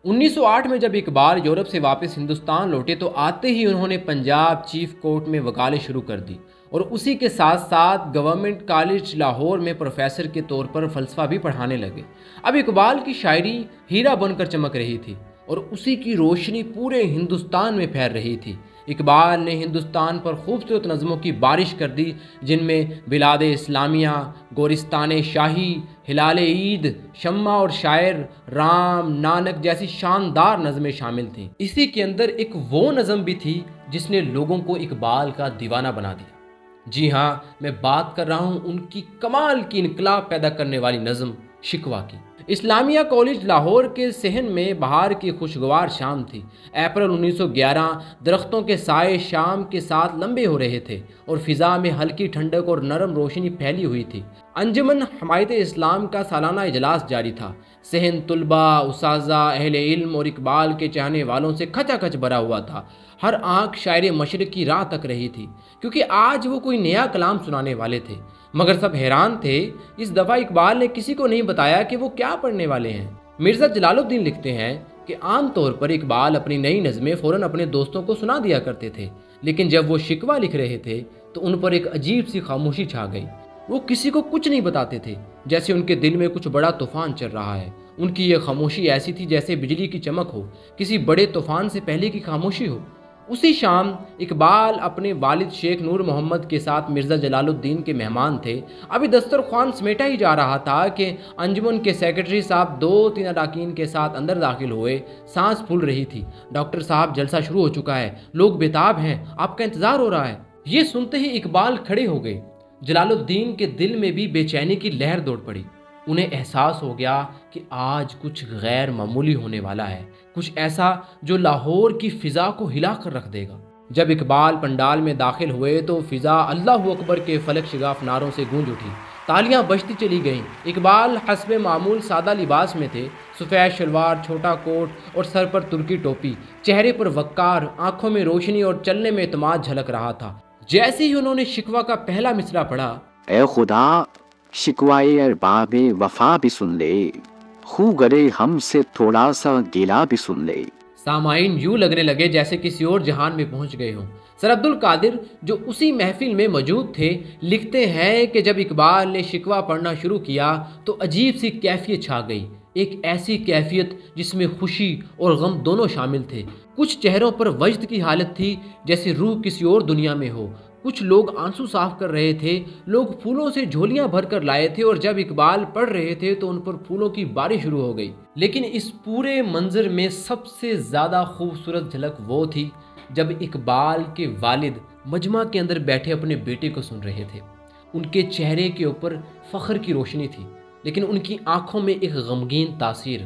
1908 میں جب اقبال یورپ سے واپس ہندوستان لوٹے تو آتے ہی انہوں نے پنجاب چیف کورٹ میں وکالت شروع کر دی اور اسی کے ساتھ ساتھ گورنمنٹ کالج لاہور میں پروفیسر کے طور پر فلسفہ بھی پڑھانے لگے۔ اب اقبال کی شاعری ہیرا بن کر چمک رہی تھی اور اسی کی روشنی پورے ہندوستان میں پھیل رہی تھی۔ اقبال نے ہندوستان پر خوبصورت نظموں کی بارش کر دی جن میں بلاد اسلامیہ، گورستان شاہی، ہلال عید، شمع اور شاعر، رام، نانک جیسی شاندار نظمیں شامل تھیں۔ اسی کے اندر ایک وہ نظم بھی تھی جس نے لوگوں کو اقبال کا دیوانہ بنا دیا۔ جی ہاں، میں بات کر رہا ہوں ان کی کمال کی انقلاب پیدا کرنے والی نظم شکوہ کی۔ اسلامیہ کالج لاہور کے صحن میں بہار کی خوشگوار شام تھی۔ اپریل 1911 درختوں کے سائے شام کے ساتھ لمبے ہو رہے تھے اور فضا میں ہلکی ٹھنڈک اور نرم روشنی پھیلی ہوئی تھی۔ انجمن حمایت اسلام کا سالانہ اجلاس جاری تھا۔ صحن طلباء، اساتذہ، اہل علم اور اقبال کے چاہنے والوں سے کھچا کھچ بھرا ہوا تھا۔ ہر آنکھ شاعر مشرق کی راہ تک رہی تھی، کیونکہ آج وہ کوئی نیا کلام سنانے والے تھے۔ مگر سب حیران تھے۔ اس دفعہ اقبال نے کسی کو نہیں بتایا کہ وہ کیا پڑھنے والے ہیں۔ مرزا جلال الدین لکھتے ہیں کہ عام طور پر اقبال اپنی نئی نظمیں فوراً اپنے دوستوں کو سنا دیا کرتے تھے، لیکن جب وہ شکوہ لکھ رہے تھے تو ان پر ایک عجیب سی خاموشی چھا گئی۔ وہ کسی کو کچھ نہیں بتاتے تھے، جیسے ان کے دل میں کچھ بڑا طوفان چل رہا ہے۔ ان کی یہ خاموشی ایسی تھی جیسے بجلی کی چمک ہو، کسی بڑے طوفان سے پہلے کی خاموشی ہو۔ اسی شام اقبال اپنے والد شیخ نور محمد کے ساتھ مرزا جلال الدین کے مہمان تھے۔ ابھی دسترخوان سمیٹا ہی جا رہا تھا کہ انجمن کے سیکرٹری صاحب 2-3 اراکین کے ساتھ اندر داخل ہوئے۔ سانس پھول رہی تھی۔ ڈاکٹر صاحب، جلسہ شروع ہو چکا ہے، لوگ بےتاب ہیں، آپ کا انتظار ہو رہا ہے۔ یہ سنتے ہی اقبال کھڑے ہو گئے۔ جلال الدین کے دل میں بھی بے چینی کی لہر دوڑ پڑی۔ انہیں احساس ہو گیا کہ آج کچھ غیر معمولی ہونے والا ہے، کچھ ایسا جو لاہور کی فضا کو ہلا کر رکھ دے گا۔ جب اقبال پنڈال میں داخل ہوئے تو فضا اللہ اکبر کے فلک شگاف نعروں سے گونج اٹھی، تالیاں بجتی چلی گئیں۔ اقبال حسب معمول سادہ لباس میں تھے، سفید شلوار، چھوٹا کوٹ اور سر پر ترکی ٹوپی، چہرے پر وقار، آنکھوں میں روشنی اور چلنے میں اعتماد جھلک رہا تھا۔ جیسے ہی انہوں نے شکوہ کا پہلا مصرع پڑھا، اے خدا شکوائے ارباب وفا بھی سن لے، خو گرے ہم سے تھوڑا سا گیلا بھی سن لے۔ سامعین یوں لگنے لگے جیسے کسی اور جہان میں پہنچ گئے ہوں۔ سر عبد القادر جو اسی محفل میں موجود تھے لکھتے ہیں کہ جب اقبال نے شکوہ پڑھنا شروع کیا تو عجیب سی کیفیت چھا گئی، ایک ایسی کیفیت جس میں خوشی اور غم دونوں شامل تھے۔ کچھ چہروں پر وجد کی حالت تھی جیسے روح کسی اور دنیا میں ہو۔ کچھ لوگ آنسو صاف کر رہے تھے، لوگ پھولوں سے جھولیاں بھر کر لائے تھے اور جب اقبال پڑھ رہے تھے تو ان پر پھولوں کی بارش شروع ہو گئی۔ لیکن اس پورے منظر میں سب سے زیادہ خوبصورت جھلک وہ تھی جب اقبال کے والد مجمع کے اندر بیٹھے اپنے بیٹے کو سن رہے تھے۔ ان کے چہرے کے اوپر فخر کی روشنی تھی، لیکن ان کی آنکھوں میں ایک غمگین تاثیر،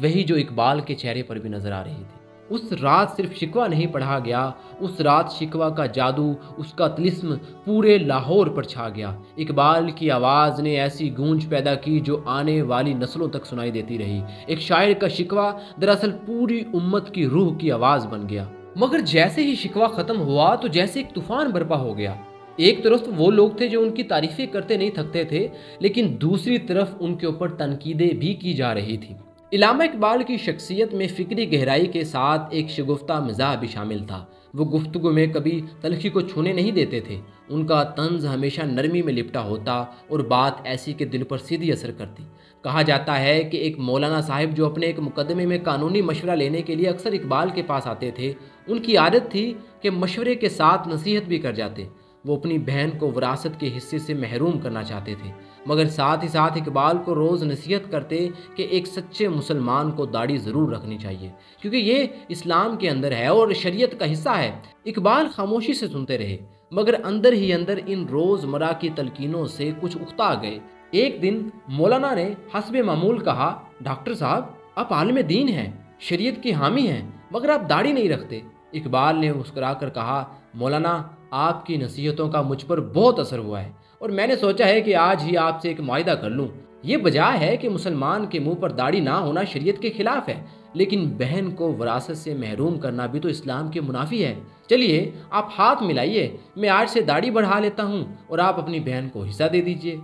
وہی جو اقبال کے چہرے پر بھی نظر آ رہی تھی۔ اس رات صرف شکوہ نہیں پڑھا گیا، اس رات شکوہ کا جادو، اس کا طلسم پورے لاہور پر چھا گیا۔ اقبال کی آواز نے ایسی گونج پیدا کی جو آنے والی نسلوں تک سنائی دیتی رہی۔ ایک شاعر کا شکوہ دراصل پوری امت کی روح کی آواز بن گیا۔ مگر جیسے ہی شکوہ ختم ہوا تو جیسے ایک طوفان برپا ہو گیا۔ ایک طرف وہ لوگ تھے جو ان کی تعریفیں کرتے نہیں تھکتے تھے، لیکن دوسری طرف ان کے اوپر تنقیدیں بھی کی جا رہی تھی۔ علامہ اقبال کی شخصیت میں فکری گہرائی کے ساتھ ایک شگفتہ مزاح بھی شامل تھا۔ وہ گفتگو میں کبھی تلخی کو چھونے نہیں دیتے تھے۔ ان کا طنز ہمیشہ نرمی میں لپٹا ہوتا اور بات ایسی کہ دل پر سیدھی اثر کرتی۔ کہا جاتا ہے کہ ایک مولانا صاحب جو اپنے ایک مقدمے میں قانونی مشورہ لینے کے لیے اکثر اقبال کے پاس آتے تھے، ان کی عادت تھی کہ مشورے کے ساتھ نصیحت بھی کر جاتے۔ وہ اپنی بہن کو وراثت کے حصے سے محروم کرنا چاہتے تھے، مگر ساتھ ہی ساتھ اقبال کو روز نصیحت کرتے کہ ایک سچے مسلمان کو داڑھی ضرور رکھنی چاہیے، کیونکہ یہ اسلام کے اندر ہے اور شریعت کا حصہ ہے۔ اقبال خاموشی سے سنتے رہے، مگر اندر ہی اندر ان روزمرہ کی تلقینوں سے کچھ اکتا گئے۔ ایک دن مولانا نے حسب معمول کہا، ڈاکٹر صاحب آپ عالم دین ہیں، شریعت کی حامی ہیں، مگر آپ داڑھی نہیں رکھتے۔ اقبال نے مسکرا کر کہا، مولانا آپ کی نصیحتوں کا مجھ پر بہت اثر ہوا ہے اور میں نے سوچا ہے کہ آج ہی آپ سے ایک معاہدہ کر لوں۔ یہ بجا ہے کہ مسلمان کے منہ پر داڑھی نہ ہونا شریعت کے خلاف ہے، لیکن بہن کو وراثت سے محروم کرنا بھی تو اسلام کے منافی ہے۔ چلیے آپ ہاتھ ملائیے، میں آج سے داڑھی بڑھا لیتا ہوں اور آپ اپنی بہن کو حصہ دے دیجئے۔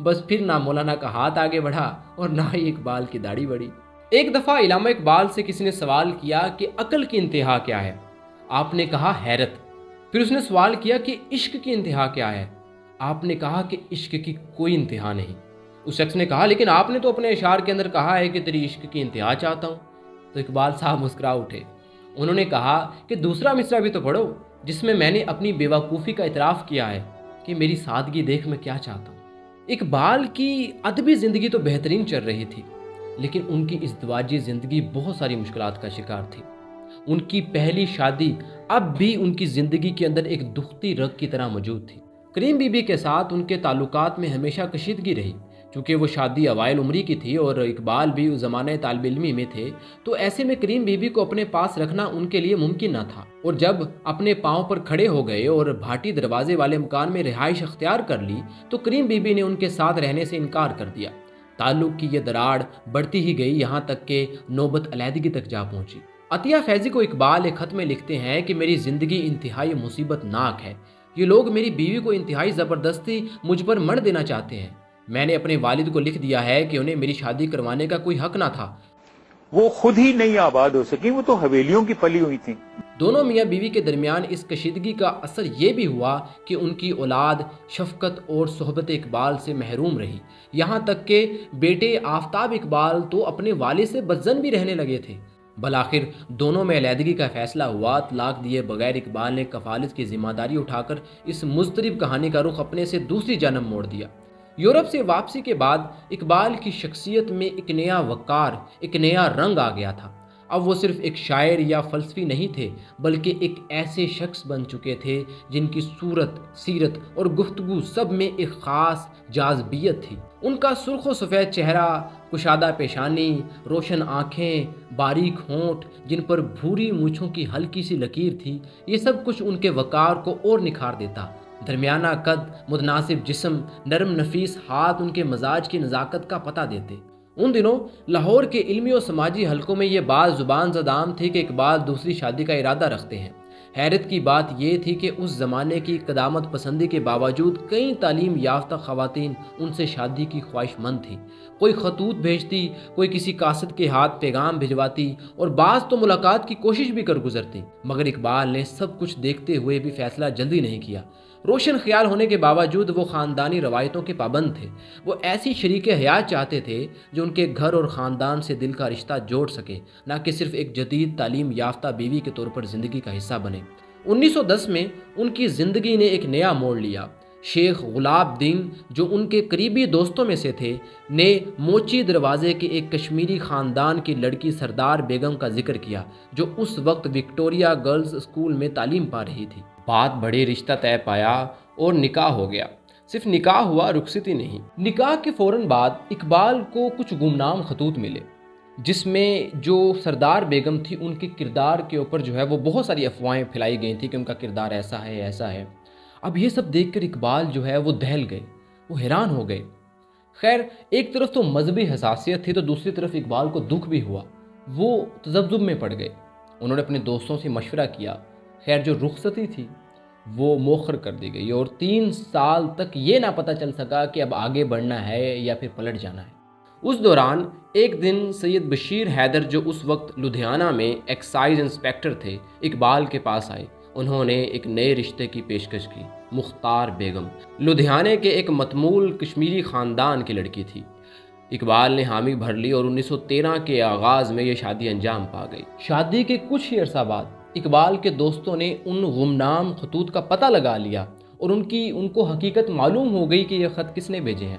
بس پھر نہ مولانا کا ہاتھ آگے بڑھا اور نہ ہی اقبال کی داڑھی بڑھی۔ ایک دفعہ علامہ اقبال سے کسی نے سوال کیا کہ عقل کی انتہا کیا ہے؟ آپ نے کہا حیرت۔ پھر اس نے سوال کیا کہ عشق کی انتہا کیا ہے؟ آپ نے کہا کہ عشق کی کوئی انتہا نہیں۔ اس شخص نے کہا لیکن آپ نے تو اپنے اشعار کے اندر کہا ہے کہ تیری عشق کی انتہا چاہتا ہوں۔ تو اقبال صاحب مسکرا اٹھے۔ انہوں نے کہا کہ دوسرا مصرع بھی تو پڑھو جس میں میں نے اپنی بیوقوفی کا اعتراف کیا ہے کہ میری سادگی دیکھ میں کیا چاہتا ہوں۔ اقبال کی ادبی زندگی تو بہترین چل رہی تھی، لیکن ان کی ازدواجی زندگی بہت ساری مشکلات کا شکار تھی۔ ان کی پہلی شادی اب بھی ان کی زندگی کے اندر ایک دکھتی رگ کی طرح موجود تھی۔ کریم بی بی کے ساتھ ان کے تعلقات میں ہمیشہ کشیدگی رہی۔ چونکہ وہ شادی اوائل عمری کی تھی اور اقبال بھی اس زمانے طالب علمی میں تھے، تو ایسے میں کریم بی بی کو اپنے پاس رکھنا ان کے لیے ممکن نہ تھا۔ اور جب اپنے پاؤں پر کھڑے ہو گئے اور بھاٹی دروازے والے مکان میں رہائش اختیار کر لی تو کریم بی بی نے ان کے ساتھ رہنے سے انکار کر دیا۔ تعلق کی یہ دراڑ بڑھتی ہی گئی، یہاں تک کہ نوبت علیحدگی تک جا پہنچی۔ عطیہ فیضی کو اقبال ایک خط میں لکھتے ہیں کہ میری زندگی انتہائی مصیبت ناک ہے، یہ لوگ میری بیوی کو انتہائی زبردستی مجھ پر مڑ دینا چاہتے ہیں۔ میں نے اپنے والد کو لکھ دیا ہے کہ انہیں میری شادی کروانے کا کوئی حق نہ تھا۔ وہ خود ہی نہیں آباد ہو سکی، وہ تو حویلیوں کی پلی ہوئی تھیں۔ دونوں میاں بیوی کے درمیان اس کشیدگی کا اثر یہ بھی ہوا کہ ان کی اولاد شفقت اور صحبت اقبال سے محروم رہی، یہاں تک کہ بیٹے آفتاب اقبال تو اپنے والد سے بدظن بھی رہنے لگے تھے۔ بالآخر دونوں میں علیحدگی کا فیصلہ ہوا۔ طلاق دیے بغیر اقبال نے کفالت کی ذمہ داری اٹھا کر اس مضطرب کہانی کا رخ اپنے سے دوسری جانب موڑ دیا۔ یورپ سے واپسی کے بعد اقبال کی شخصیت میں ایک نیا وقار، ایک نیا رنگ آ گیا تھا۔ اب وہ صرف ایک شاعر یا فلسفی نہیں تھے، بلکہ ایک ایسے شخص بن چکے تھے جن کی صورت، سیرت اور گفتگو سب میں ایک خاص جاذبیت تھی۔ ان کا سرخ و سفید چہرہ، کشادہ پیشانی، روشن آنکھیں، باریک ہونٹ جن پر بھوری مونچھوں کی ہلکی سی لکیر تھی، یہ سب کچھ ان کے وقار کو اور نکھار دیتا۔ درمیانہ قد، متناسب جسم، نرم نفیس ہاتھ ان کے مزاج کی نزاکت کا پتہ دیتے۔ ان دنوں لاہور کے علمی و سماجی حلقوں میں یہ بات زبان زد عام تھی کہ اقبال دوسری شادی کا ارادہ رکھتے ہیں۔ حیرت کی بات یہ تھی کہ اس زمانے کی قدامت پسندی کے باوجود کئی تعلیم یافتہ خواتین ان سے شادی کی خواہش مند تھیں۔ کوئی خطوط بھیجتی، کوئی کسی قاصد کے ہاتھ پیغام بھجواتی اور بعض تو ملاقات کی کوشش بھی کر گزرتی، مگر اقبال نے سب کچھ دیکھتے ہوئے بھی فیصلہ جلدی نہیں کیا۔ روشن خیال ہونے کے باوجود وہ خاندانی روایتوں کے پابند تھے۔ وہ ایسی شریک حیات چاہتے تھے جو ان کے گھر اور خاندان سے دل کا رشتہ جوڑ سکے، نہ کہ صرف ایک جدید تعلیم یافتہ بیوی کے طور پر زندگی کا حصہ بنے۔ 1910 میں ان کی زندگی نے ایک نیا موڑ لیا۔ شیخ غلاب دین، جو ان کے قریبی دوستوں میں سے تھے، نے موچی دروازے کے ایک کشمیری خاندان کی لڑکی سردار بیگم کا ذکر کیا، جو اس وقت وکٹوریا گرلز اسکول میں تعلیم پا رہی تھی۔ بات بڑے، رشتہ طے پایا اور نکاح ہو گیا۔ صرف نکاح ہوا، رخصتی نہیں۔ نکاح کے فوراً بعد اقبال کو کچھ گمنام خطوط ملے، جس میں جو سردار بیگم تھی ان کے کردار کے اوپر جو ہے وہ بہت ساری افواہیں پھیلائی گئی تھیں کہ ان کا کردار ایسا ہے، ایسا ہے۔ اب یہ سب دیکھ کر اقبال جو ہے وہ دہل گئے، وہ حیران ہو گئے۔ خیر، ایک طرف تو مذہبی حساسیت تھی تو دوسری طرف اقبال کو دکھ بھی ہوا۔ وہ تذبذب میں پڑ گئے۔ انہوں نے اپنے دوستوں سے مشورہ کیا۔ خیر، جو رخصتی تھی وہ مؤخر کر دی گئی اور 3 سال تک یہ نہ پتہ چل سکا کہ اب آگے بڑھنا ہے یا پھر پلٹ جانا ہے۔ اس دوران ایک دن سید بشیر حیدر، جو اس وقت لدھیانہ میں ایکسائز انسپیکٹر تھے، اقبال کے پاس آئے۔ انہوں نے ایک نئے رشتے کی پیشکش کی۔ مختار بیگم لدھیانے کے ایک متمول کشمیری خاندان کی لڑکی تھی۔ اقبال نے حامی بھر لی اور 1913 کے آغاز میں یہ شادی انجام پا گئی۔ شادی کے کچھ ہی عرصہ بعد اقبال کے دوستوں نے ان گمنام خطوط کا پتہ لگا لیا اور ان کو حقیقت معلوم ہو گئی کہ یہ خط کس نے بھیجے ہیں۔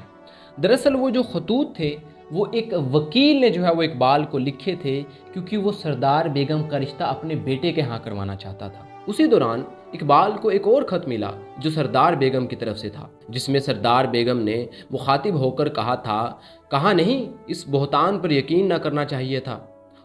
دراصل وہ جو خطوط تھے وہ ایک وکیل نے جو ہے وہ اقبال کو لکھے تھے، کیونکہ وہ سردار بیگم کا رشتہ اپنے بیٹے کے ہاں کروانا چاہتا تھا۔ اسی دوران اقبال کو ایک اور خط ملا جو سردار بیگم کی طرف سے تھا، جس میں سردار بیگم نے مخاطب ہو کر کہا نہیں، اس بہتان پر یقین نہ کرنا چاہیے تھا،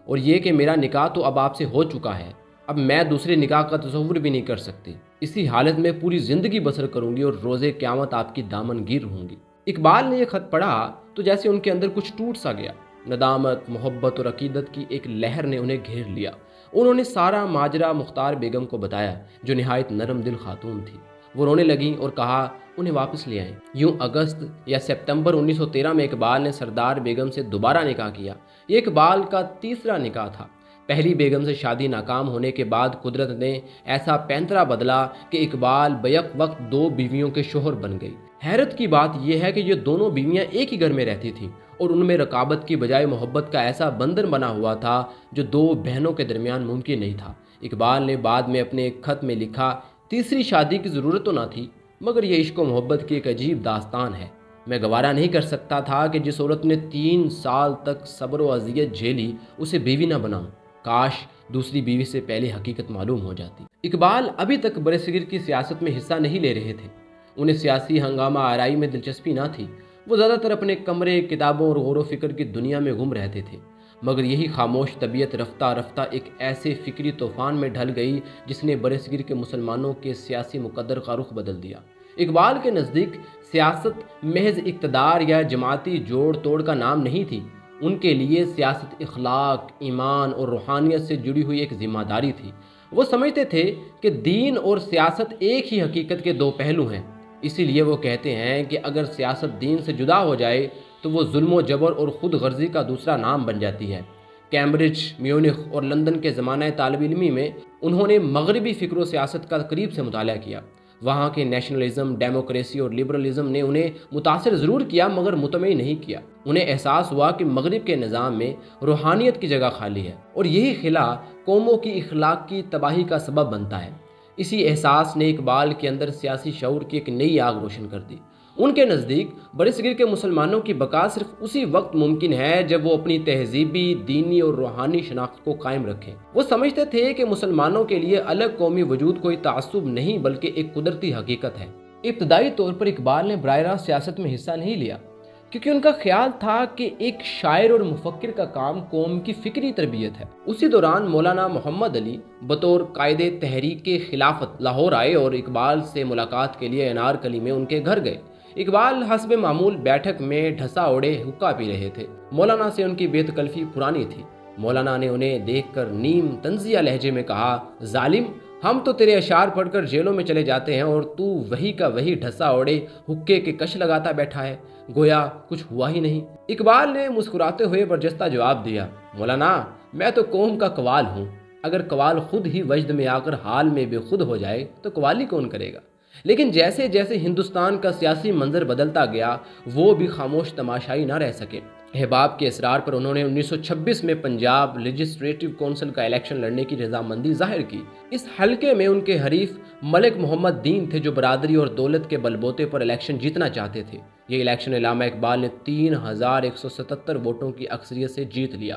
اور یہ کہ میرا نکاح تو اب آپ سے ہو چکا ہے، اب میں دوسرے نکاح کا تصور بھی نہیں کر سکتی۔ اسی حالت میں پوری زندگی بسر کروں گی اور روزے قیامت آپ کی دامن گیر رہوں گی۔ اقبال نے یہ خط پڑھا تو جیسے ان کے اندر کچھ ٹوٹ سا گیا۔ ندامت، محبت اور عقیدت کی ایک لہر نے انہیں گھیر لیا۔ انہوں نے سارا ماجرا مختار بیگم کو بتایا، جو نہایت نرم دل خاتون تھی۔ وہ رونے لگیں اور کہا انہیں واپس لے آئیں۔ یوں اگست یا سپتمبر 1913 میں اقبال نے سردار بیگم سے دوبارہ نکاح کیا۔ یہ اقبال کا تیسرا نکاح تھا۔ پہلی بیگم سے شادی ناکام ہونے کے بعد قدرت نے ایسا پینترا بدلا کہ اقبال بیک وقت 2 بیویوں کے شوہر بن گئی۔ حیرت کی بات یہ ہے کہ یہ دونوں بیویاں ایک ہی گھر میں رہتی تھیں اور ان میں رقابت کی بجائے محبت کا ایسا بندھن بنا ہوا تھا جو 2 بہنوں کے درمیان ممکن نہیں تھا۔ اقبال نے بعد میں اپنے ایک خط میں لکھا، تیسری شادی کی ضرورت تو نہ تھی، مگر یہ عشق و محبت کی ایک عجیب داستان ہے۔ میں گوارا نہیں کر سکتا تھا کہ جس عورت نے 3 سال تک صبر و اذیت جھیلی اسے بیوی نہ بناؤں۔ کاش دوسری بیوی سے پہلے حقیقت معلوم ہو جاتی۔ اقبال ابھی تک برصغیر کی سیاست میں حصہ نہیں لے رہے تھے۔ انہیں سیاسی ہنگامہ آرائی میں دلچسپی نہ تھی۔ وہ زیادہ تر اپنے کمرے، کتابوں اور غور و فکر کی دنیا میں گم رہتے تھے، مگر یہی خاموش طبیعت رفتہ رفتہ ایک ایسے فکری طوفان میں ڈھل گئی جس نے برصغیر کے مسلمانوں کے سیاسی مقدر کا رخ بدل دیا۔ اقبال کے نزدیک سیاست محض اقتدار یا جماعتی جوڑ توڑ کا نام نہیں تھی، ان کے لیے سیاست اخلاق، ایمان اور روحانیت سے جڑی ہوئی ایک ذمہ داری تھی۔ وہ سمجھتے تھے کہ دین اور سیاست ایک ہی حقیقت کے دو پہلو ہیں، اسی لیے وہ کہتے ہیں کہ اگر سیاست دین سے جدا ہو جائے تو وہ ظلم و جبر اور خود غرضی کا دوسرا نام بن جاتی ہے۔ کیمبرج، میونخ اور لندن کے زمانہ طالب علمی میں انہوں نے مغربی فکر و سیاست کا قریب سے مطالعہ کیا۔ وہاں کے نیشنلزم، ڈیموکریسی اور لبرلزم نے انہیں متاثر ضرور کیا مگر مطمئن نہیں کیا۔ انہیں احساس ہوا کہ مغرب کے نظام میں روحانیت کی جگہ خالی ہے اور یہی خلا قوموں کی اخلاق کی تباہی کا سبب بنتا ہے۔ اسی احساس نے اقبال کے اندر سیاسی شعور کی ایک نئی آگ روشن کر دی۔ ان کے نزدیک برصغیر کے مسلمانوں کی بقا صرف اسی وقت ممکن ہے جب وہ اپنی تہذیبی، دینی اور روحانی شناخت کو قائم رکھیں۔ وہ سمجھتے تھے کہ مسلمانوں کے لیے الگ قومی وجود کوئی تعصب نہیں بلکہ ایک قدرتی حقیقت ہے۔ ابتدائی طور پر اقبال نے براہ راست سیاست میں حصہ نہیں لیا کیونکہ ان کا خیال تھا کہ ایک شاعر اور مفکر کا کام قوم کی فکری تربیت ہے۔ اسی دوران مولانا محمد علی بطور قائد تحریک خلافت لاہور آئے اور اقبال سے ملاقات کے لیے انارکلی میں ان کے گھر گئے۔ اقبال حسب معمول بیٹھک میں ڈھسا اوڑے حقہ پی رہے تھے۔ مولانا سے ان کی بے تکلفی پرانی تھی۔ مولانا نے انہیں دیکھ کر نیم طنزیہ لہجے میں کہا، ظالم، ہم تو تیرے اشعار پڑھ کر جیلوں میں چلے جاتے ہیں اور تو وہی کا وہی ڈھسا اوڑے حقے کے کش لگاتا بیٹھا ہے، گویا کچھ ہوا ہی نہیں۔ اقبال نے مسکراتے ہوئے برجستہ جواب دیا، مولانا، میں تو قوم کا قوال ہوں، اگر قوال خود ہی وجد میں آ کر حال میں بے خود ہو جائے تو قوالی کون کرے گا؟ لیکن جیسے جیسے ہندوستان کا سیاسی منظر بدلتا گیا وہ بھی خاموش تماشائی نہ رہ سکے۔ احباب کے اصرار پر انہوں نے 1926 میں پنجاب لیجسلیٹو کونسل کا الیکشن لڑنے کی رضامندی ظاہر کی۔ اس حلقے میں ان کے حریف ملک محمد دین تھے جو برادری اور دولت کے بلبوتے پر الیکشن جیتنا چاہتے تھے۔ یہ الیکشن علامہ اقبال نے 3177 ووٹوں کی اکثریت سے جیت لیا۔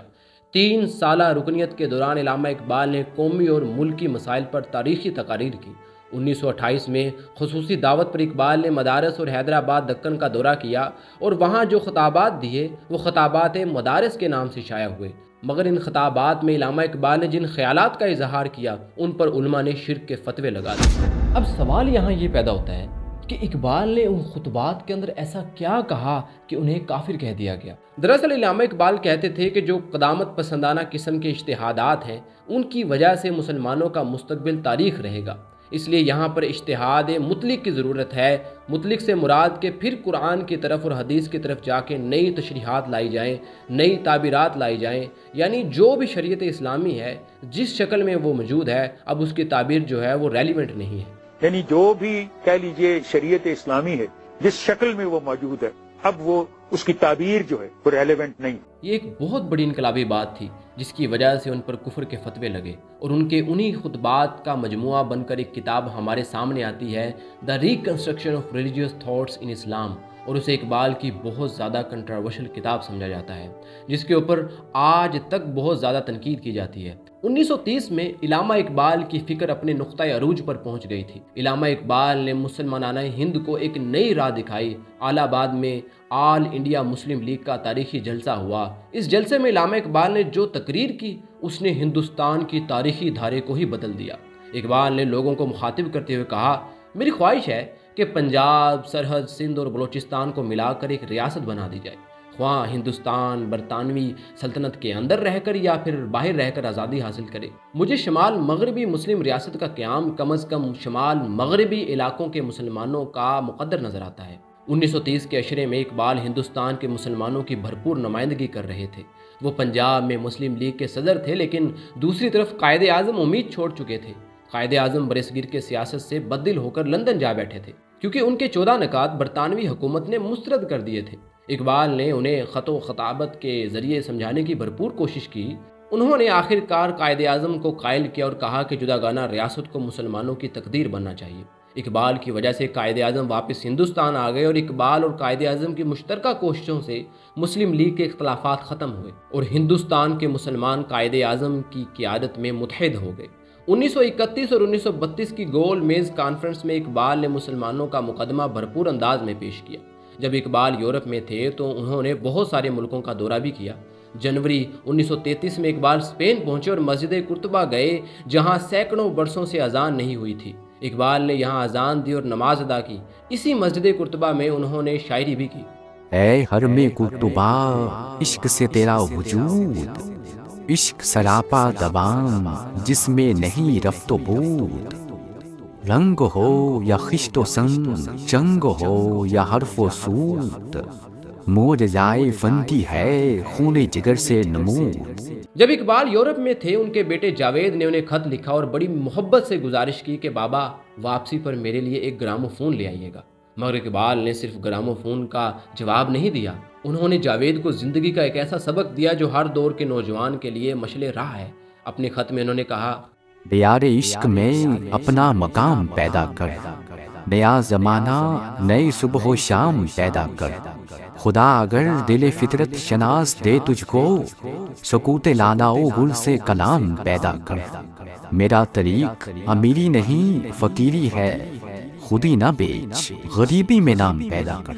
3 سالہ رکنیت کے دوران علامہ اقبال نے قومی اور ملکی مسائل پر تاریخی تقاریر کی۔ 1928 میں خصوصی دعوت پر اقبال نے مدارس اور حیدرآباد دکن کا دورہ کیا اور وہاں جو خطابات دیے وہ خطابات مدارس کے نام سے شائع ہوئے، مگر ان خطابات میں علامہ اقبال نے جن خیالات کا اظہار کیا ان پر علماء نے شرک کے فتوے لگا دیے۔ اب سوال یہاں یہ پیدا ہوتا ہے کہ اقبال نے ان خطبات کے اندر ایسا کیا کہا کہ انہیں کافر کہہ دیا گیا؟ دراصل علامہ اقبال کہتے تھے کہ جو قدامت پسندانہ قسم کے اجتہادات ہیں ان کی وجہ سے مسلمانوں کا مستقبل تاریخ رہے گا، اس لیے یہاں پر اجتہاد مطلق کی ضرورت ہے۔ مطلق سے مراد کہ پھر قرآن کی طرف اور حدیث کی طرف جا کے نئی تشریحات لائی جائیں، نئی تعبیرات لائی جائیں، یعنی جو بھی شریعت اسلامی ہے جس شکل میں وہ موجود ہے اب اس کی تعبیر جو ہے وہ ریلیونٹ نہیں ہے۔ یعنی جو بھی کہہ لیجئے شریعت اسلامی ہے جس شکل میں وہ موجود ہے اب وہ اس کی تعبیر جو ہے وہ ریلیونٹ نہیں۔ یہ ایک بہت بڑی انقلابی بات تھی جس کی وجہ سے ان پر کفر کے فتوے لگے اور ان کے انہی خطبات کا مجموعہ بن کر ایک کتاب ہمارے سامنے آتی ہے، the reconstruction of religious thoughts in Islam, اور اسے اقبال کی بہت زیادہ کنٹروورشل کتاب سمجھا جاتا ہے جس کے اوپر آج تک بہت زیادہ تنقید کی جاتی ہے۔ 1930 میں علامہ اقبال کی فکر اپنے نقطۂ عروج پر پہنچ گئی تھی۔ علامہ اقبال نے مسلمانانہ ہند کو ایک نئی راہ دکھائی۔ الہ آباد میں آل انڈیا مسلم لیگ کا تاریخی جلسہ ہوا۔ اس جلسے میں علامہ اقبال نے جو تقریر کی اس نے ہندوستان کی تاریخی دھارے کو ہی بدل دیا۔ اقبال نے لوگوں کو مخاطب کرتے ہوئے کہا، میری خواہش ہے کہ پنجاب، سرحد، سندھ اور بلوچستان کو ملا کر ایک ریاست بنا دی جائے، خواہ ہندوستان برطانوی سلطنت کے اندر رہ کر یا پھر باہر رہ کر آزادی حاصل کرے۔ مجھے شمال مغربی مسلم ریاست کا قیام کم از کم شمال مغربی علاقوں کے مسلمانوں کا مقدر نظر آتا ہے۔ 1930 کے عشرے میں اقبال ہندوستان کے مسلمانوں کی بھرپور نمائندگی کر رہے تھے۔ وہ پنجاب میں مسلم لیگ کے صدر تھے لیکن دوسری طرف قائد اعظم امید چھوڑ چکے تھے۔ قائد اعظم برصغیر کے سیاست سے بددل ہو کر لندن جا بیٹھے تھے کیونکہ ان کے 14 نکات برطانوی حکومت نے مسترد کر دیے تھے۔ اقبال نے انہیں خط و خطابت کے ذریعے سمجھانے کی بھرپور کوشش کی۔ انہوں نے آخر کار قائد اعظم کو قائل کیا اور کہا کہ جداگانہ ریاست کو مسلمانوں کی تقدیر بننا چاہیے۔ اقبال کی وجہ سے قائد اعظم واپس ہندوستان آ گئے اور اقبال اور قائد اعظم کی مشترکہ کوششوں سے مسلم لیگ کے اختلافات ختم ہوئے اور ہندوستان کے مسلمان قائد اعظم کی قیادت میں متحد ہو گئے۔ 1931 اور 1932 کی گول میز کانفرنس میں اقبال نے مسلمانوں کا مقدمہ بھرپور انداز میں پیش کیا۔ جب اقبال یورپ میں تھے تو انہوں نے بہت سارے ملکوں کا دورہ بھی کیا۔ جنوری 1933 میں اقبال اسپین پہنچے اور مسجد قرطبہ گئے، جہاں سینکڑوں برسوں سے اذان نہیں ہوئی تھی۔ اقبال نے یہاں اذان دی اور نماز ادا کی۔ اسی مسجد قرطبہ میں انہوں نے شاعری بھی کی۔ اے حرم قرطبہ عشق سے تیرا وجود، عشق سراپا دوام جس میں نہیں رفت و بود، رنگ ہو یا خشت و سنگ، جنگ ہو یا حرف و سود، مور جائے فندی ہے خون جگر سے نمود۔ جب اقبال یورپ میں تھے، ان کے بیٹے جاوید نے انہیں خط لکھا اور بڑی محبت سے گزارش کی کہ بابا واپسی پر میرے لیے ایک گرامو فون لے آئیے گا، مگر اقبال نے صرف گرامو فون کا جواب نہیں دیا، انہوں نے جاوید کو زندگی کا ایک ایسا سبق دیا جو ہر دور کے نوجوان کے لیے مشعل راہ ہے۔ اپنے خط میں انہوں نے کہا، دیار عشق میں اپنا مقام پیدا کر، نیا زمانہ نئی صبح و شام پیدا کر، خدا اگر دل فطرت شناس دے تجھ کو، سکوت لانا و گل سے کلام پیدا کر، میرا طریق امیری نہیں فقیری ہے، خودی نہ بیچ غریبی میں نام پیدا کر۔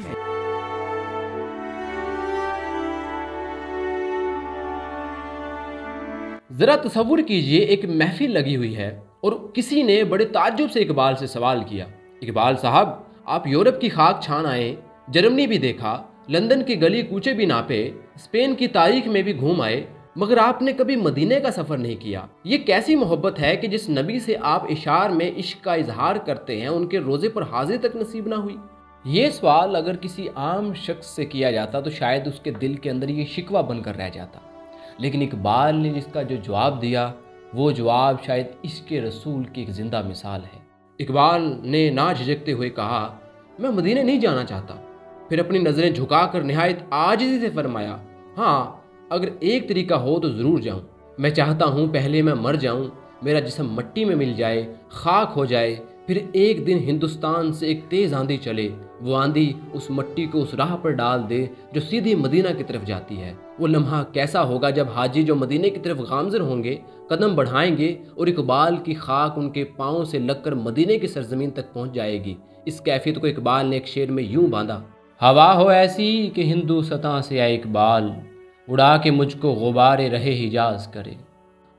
ذرا تصور کیجئے، ایک محفل لگی ہوئی ہے اور کسی نے بڑے تعجب سے اقبال سے سوال کیا، اقبال صاحب آپ یورپ کی خاک چھان آئے، جرمنی بھی دیکھا، لندن کی گلی کوچے بھی ناپے، اسپین کی تاریخ میں بھی گھوم آئے، مگر آپ نے کبھی مدینے کا سفر نہیں کیا۔ یہ کیسی محبت ہے کہ جس نبی سے آپ اشعار میں عشق کا اظہار کرتے ہیں، ان کے روزے پر حاضری تک نصیب نہ ہوئی؟ یہ سوال اگر کسی عام شخص سے کیا جاتا تو شاید اس کے دل کے اندر یہ شکوہ بن کر رہ جاتا، لیکن اقبال نے جس کا جو جواب دیا، وہ جواب شاید عشق رسول کی ایک زندہ مثال ہے۔ اقبال نے نہ جھجکتے ہوئے کہا، میں مدینے نہیں جانا چاہتا، پھر اپنی نظریں جھکا کر نہایت عاجزی سے فرمایا، ہاں اگر ایک طریقہ ہو تو ضرور جاؤں، میں چاہتا ہوں پہلے میں مر جاؤں، میرا جسم مٹی میں مل جائے، خاک ہو جائے، پھر ایک دن ہندوستان سے ایک تیز آندھی چلے، وہ آندھی اس مٹی کو اس راہ پر ڈال دے جو سیدھی مدینہ کی طرف جاتی ہے۔ وہ لمحہ کیسا ہوگا جب حاجی جو مدینے کی طرف گامزن ہوں گے قدم بڑھائیں گے اور اقبال کی خاک ان کے پاؤں سے لگ کر مدینے کی سرزمین تک پہنچ جائے گی۔ اس کیفیت کو اقبال نے ایک شعر میں یوں باندھا، ہوا ہو ایسی کہ ہندو سطح سے آئے اقبال، اڑا کے مجھ کو غبار رہے حجاز کرے۔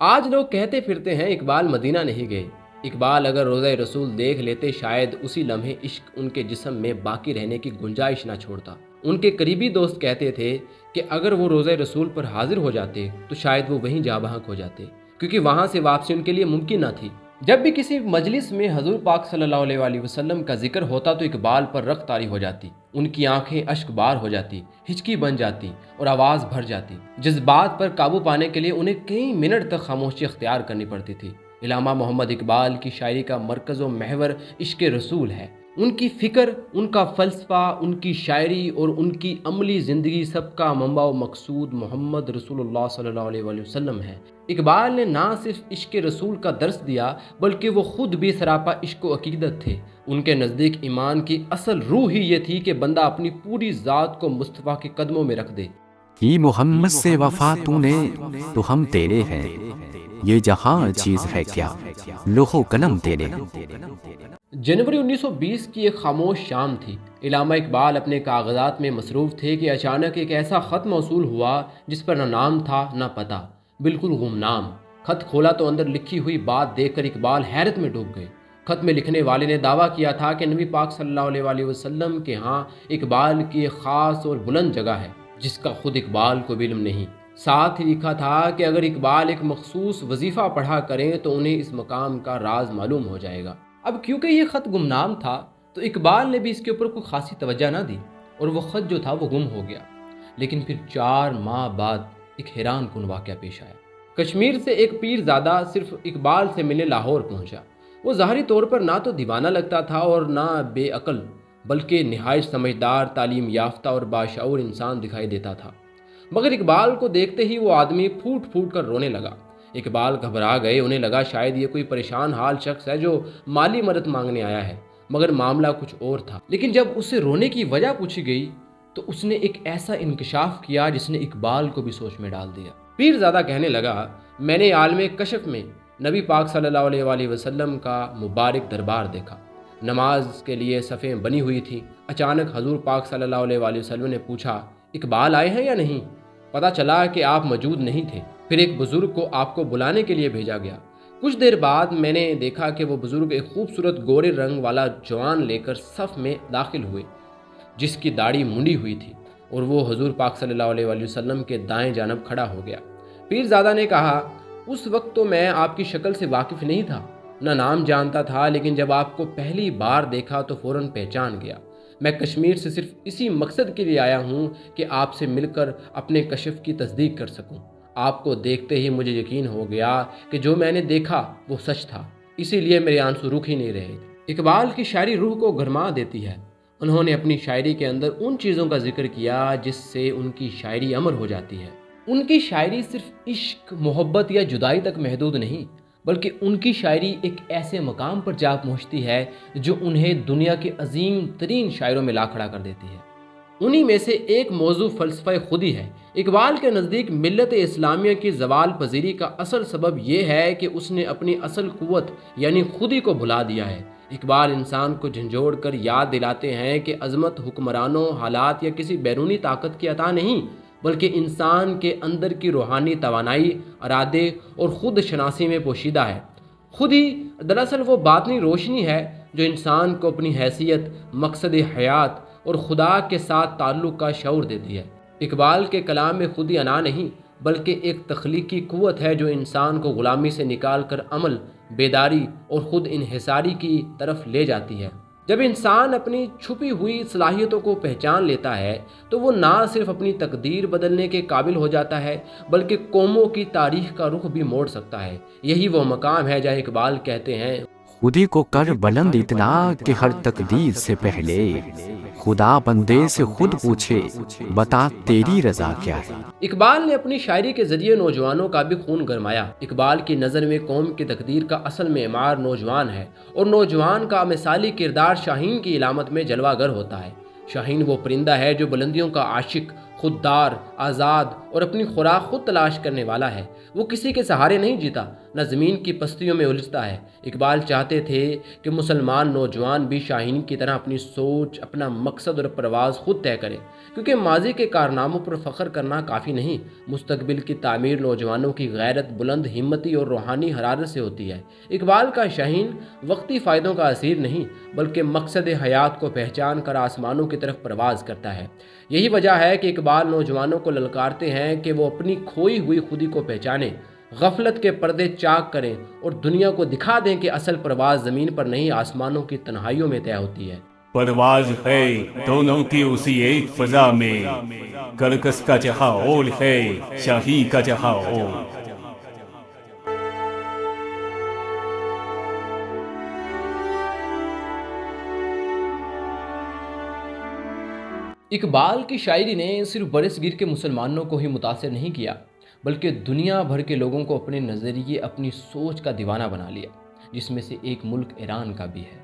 آج لوگ کہتے پھرتے ہیں اقبال مدینہ نہیں گئے۔ اقبال اگر روضہ رسول دیکھ لیتے شاید اسی لمحے عشق ان کے جسم میں باقی رہنے کی گنجائش نہ چھوڑتا۔ ان کے قریبی دوست کہتے تھے کہ اگر وہ روضہ رسول پر حاضر ہو جاتے تو شاید وہ وہیں جاں بحق ہو جاتے، کیونکہ وہاں سے واپسی ان کے لیے ممکن نہ تھی۔ جب بھی کسی مجلس میں حضور پاک صلی اللہ علیہ وآلہ وسلم کا ذکر ہوتا تو اقبال پر رخ طاری ہو جاتی، ان کی آنکھیں اشک بار ہو جاتی، ہچکی بن جاتی اور آواز بھر جاتی۔ جذبات پر قابو پانے کے لیے انہیں کئی منٹ تک خاموشی اختیار کرنی پڑتی تھی۔ علامہ محمد اقبال کی شاعری کا مرکز و محور عشق رسول ہے۔ ان کی فکر، ان کا فلسفہ، ان کی شاعری اور ان کی عملی زندگی سب کا منبع و مقصود محمد رسول اللہ صلی اللہ علیہ وآلہ وسلم ہے۔ اقبال نے نہ صرف عشق رسول کا درس دیا بلکہ وہ خود بھی سراپا عشق و عقیدت تھے۔ ان کے نزدیک ایمان کی اصل روح ہی یہ تھی کہ بندہ اپنی پوری ذات کو مصطفیٰ کے قدموں میں رکھ دے۔ کی محمد سے وفا تو نے تو ہم تیرے ہیں، یہ جہاں چیز ہے کیا لوح و قلم تیرے ہیں۔ جنوری 1920 کی ایک خاموش شام تھی۔ علامہ اقبال اپنے کاغذات میں مصروف تھے کہ اچانک ایک ایسا خط موصول ہوا جس پر نہ نام تھا نہ پتہ، بالکل گمنام۔ خط کھولا تو اندر لکھی ہوئی بات دیکھ کر اقبال حیرت میں ڈوب گئے۔ خط میں لکھنے والے نے دعویٰ کیا تھا کہ نبی پاک صلی اللہ علیہ وآلہ وسلم کے ہاں اقبال کی ایک خاص اور بلند جگہ ہے جس کا خود اقبال کو بھی علم نہیں۔ ساتھ ہی لکھا تھا کہ اگر اقبال ایک مخصوص وظیفہ پڑھا کریں تو انہیں اس مقام کا راز معلوم ہو جائے گا۔ اب کیونکہ یہ خط گمنام تھا تو اقبال نے بھی اس کے اوپر کوئی خاصی توجہ نہ دی اور وہ خط جو تھا وہ گم ہو گیا۔ لیکن پھر 4 ماہ بعد ایک حیران کن واقعہ پیش آیا۔ کشمیر سے ایک پیر زادہ صرف اقبال سے ملنے لاہور پہنچا۔ وہ ظاہری طور پر نہ تو دیوانہ لگتا تھا اور نہ بے عقل، بلکہ نہایت سمجھدار، تعلیم یافتہ اور باشعور انسان دکھائی دیتا تھا۔ مگر اقبال کو دیکھتے ہی وہ آدمی پھوٹ پھوٹ کر رونے لگا۔ اقبال گھبرا گئے، انہیں لگا شاید یہ کوئی پریشان حال شخص ہے جو مالی مدد مانگنے آیا ہے، مگر معاملہ کچھ اور تھا۔ لیکن جب اسے رونے کی وجہ پوچھی گئی تو اس نے ایک ایسا انکشاف کیا جس نے اقبال کو بھی سوچ میں ڈال دیا۔ پیر زادہ کہنے لگا، میں نے عالم کشف میں نبی پاک صلی اللہ علیہ وآلہ وسلم کا مبارک دربار دیکھا۔ نماز کے لیے صفیں بنی ہوئی تھیں۔ اچانک حضور پاک صلی اللہ علیہ وآلہ وسلم نے پوچھا، اقبال آئے ہیں یا نہیں؟ پتہ چلا کہ آپ موجود نہیں تھے۔ پھر ایک بزرگ کو آپ کو بلانے کے لیے بھیجا گیا۔ کچھ دیر بعد میں نے دیکھا کہ وہ بزرگ ایک خوبصورت گورے رنگ والا جوان لے کر صف میں داخل ہوئے، جس کی داڑھی منڈی ہوئی تھی، اور وہ حضور پاک صلی اللہ علیہ وآلہ وسلم کے دائیں جانب کھڑا ہو گیا۔ پیرزادہ نے کہا، اس وقت تو میں آپ کی شکل سے واقف نہیں تھا، نہ نام جانتا تھا، لیکن جب آپ کو پہلی بار دیکھا تو فوراً پہچان گیا۔ میں کشمیر سے صرف اسی مقصد کے لیے آیا ہوں کہ آپ سے مل کر اپنے کشف کی تصدیق کر سکوں۔ آپ کو دیکھتے ہی مجھے یقین ہو گیا کہ جو میں نے دیکھا وہ سچ تھا، اسی لیے میرے آنسو رک ہی نہیں رہے۔ اقبال کی شاعری روح کو گرما دیتی ہے۔ انہوں نے اپنی شاعری کے اندر ان چیزوں کا ذکر کیا جس سے ان کی شاعری امر ہو جاتی ہے۔ ان کی شاعری صرف عشق، محبت یا جدائی تک محدود نہیں، بلکہ ان کی شاعری ایک ایسے مقام پر جا پہنچتی ہے جو انہیں دنیا کے عظیم ترین شاعروں میں لا کھڑا کر دیتی ہے۔ انہی میں سے ایک موضوع فلسفہ خودی ہے۔ اقبال کے نزدیک ملت اسلامیہ کی زوال پذیری کا اصل سبب یہ ہے کہ اس نے اپنی اصل قوت یعنی خودی کو بھلا دیا ہے۔ اقبال انسان کو جھنجھوڑ کر یاد دلاتے ہیں کہ عظمت حکمرانوں، حالات یا کسی بیرونی طاقت کی عطا نہیں، بلکہ انسان کے اندر کی روحانی توانائی، ارادے اور خود شناسی میں پوشیدہ ہے۔ خودی دراصل وہ باطنی روشنی ہے جو انسان کو اپنی حیثیت، مقصد حیات اور خدا کے ساتھ تعلق کا شعور دیتی ہے۔ اقبال کے کلام میں خودی انا نہیں، بلکہ ایک تخلیقی قوت ہے جو انسان کو غلامی سے نکال کر عمل، بیداری اور خود انحصاری کی طرف لے جاتی ہے۔ جب انسان اپنی چھپی ہوئی صلاحیتوں کو پہچان لیتا ہے تو وہ نہ صرف اپنی تقدیر بدلنے کے قابل ہو جاتا ہے بلکہ قوموں کی تاریخ کا رخ بھی موڑ سکتا ہے۔ یہی وہ مقام ہے جہاں اقبال کہتے ہیں، خودی کو کر بلند اتنا کہ ہر تقدیر سے پہلے خدا بندے سے خود پوچھے، بتا تیری رضا کیا ہے۔ اقبال نے اپنی شاعری کے ذریعے نوجوانوں کا بھی خون گرمایا۔ اقبال کی نظر میں قوم کی تقدیر کا اصل معمار نوجوان ہے، اور نوجوان کا مثالی کردار شاہین کی علامت میں جلوہ گر ہوتا ہے۔ شاہین وہ پرندہ ہے جو بلندیوں کا عاشق، خوددار، آزاد اور اپنی خوراک خود تلاش کرنے والا ہے۔ وہ کسی کے سہارے نہیں جیتا، نہ زمین کی پستیوں میں الجھتا ہے۔ اقبال چاہتے تھے کہ مسلمان نوجوان بھی شاہین کی طرح اپنی سوچ، اپنا مقصد اور پرواز خود طے کریں، کیونکہ ماضی کے کارناموں پر فخر کرنا کافی نہیں، مستقبل کی تعمیر نوجوانوں کی غیرت، بلند ہمتی اور روحانی حرارت سے ہوتی ہے۔ اقبال کا شاہین وقتی فائدوں کا اسیر نہیں، بلکہ مقصد حیات کو پہچان کر آسمانوں کی طرف پرواز کرتا ہے۔ یہی وجہ ہے کہ اقبال نوجوانوں کو للکارتے ہیں کہ وہ اپنی کھوئی ہوئی خودی کو پہچانیں، غفلت کے پردے چاک کریں اور دنیا کو دکھا دیں کہ اصل پرواز زمین پر نہیں، آسمانوں کی تنہائیوں میں طے ہوتی ہے۔ پرواز ہے دونوں کی اسی ایک فضا میں، کرکس کا جہاں اور ہے، شاہی کا جہاں اور۔ اقبال کی شاعری نے صرف برصغیر کے مسلمانوں کو ہی متاثر نہیں کیا، بلکہ دنیا بھر کے لوگوں کو اپنے نظریے، اپنی سوچ کا دیوانہ بنا لیا، جس میں سے ایک ملک ایران کا بھی ہے۔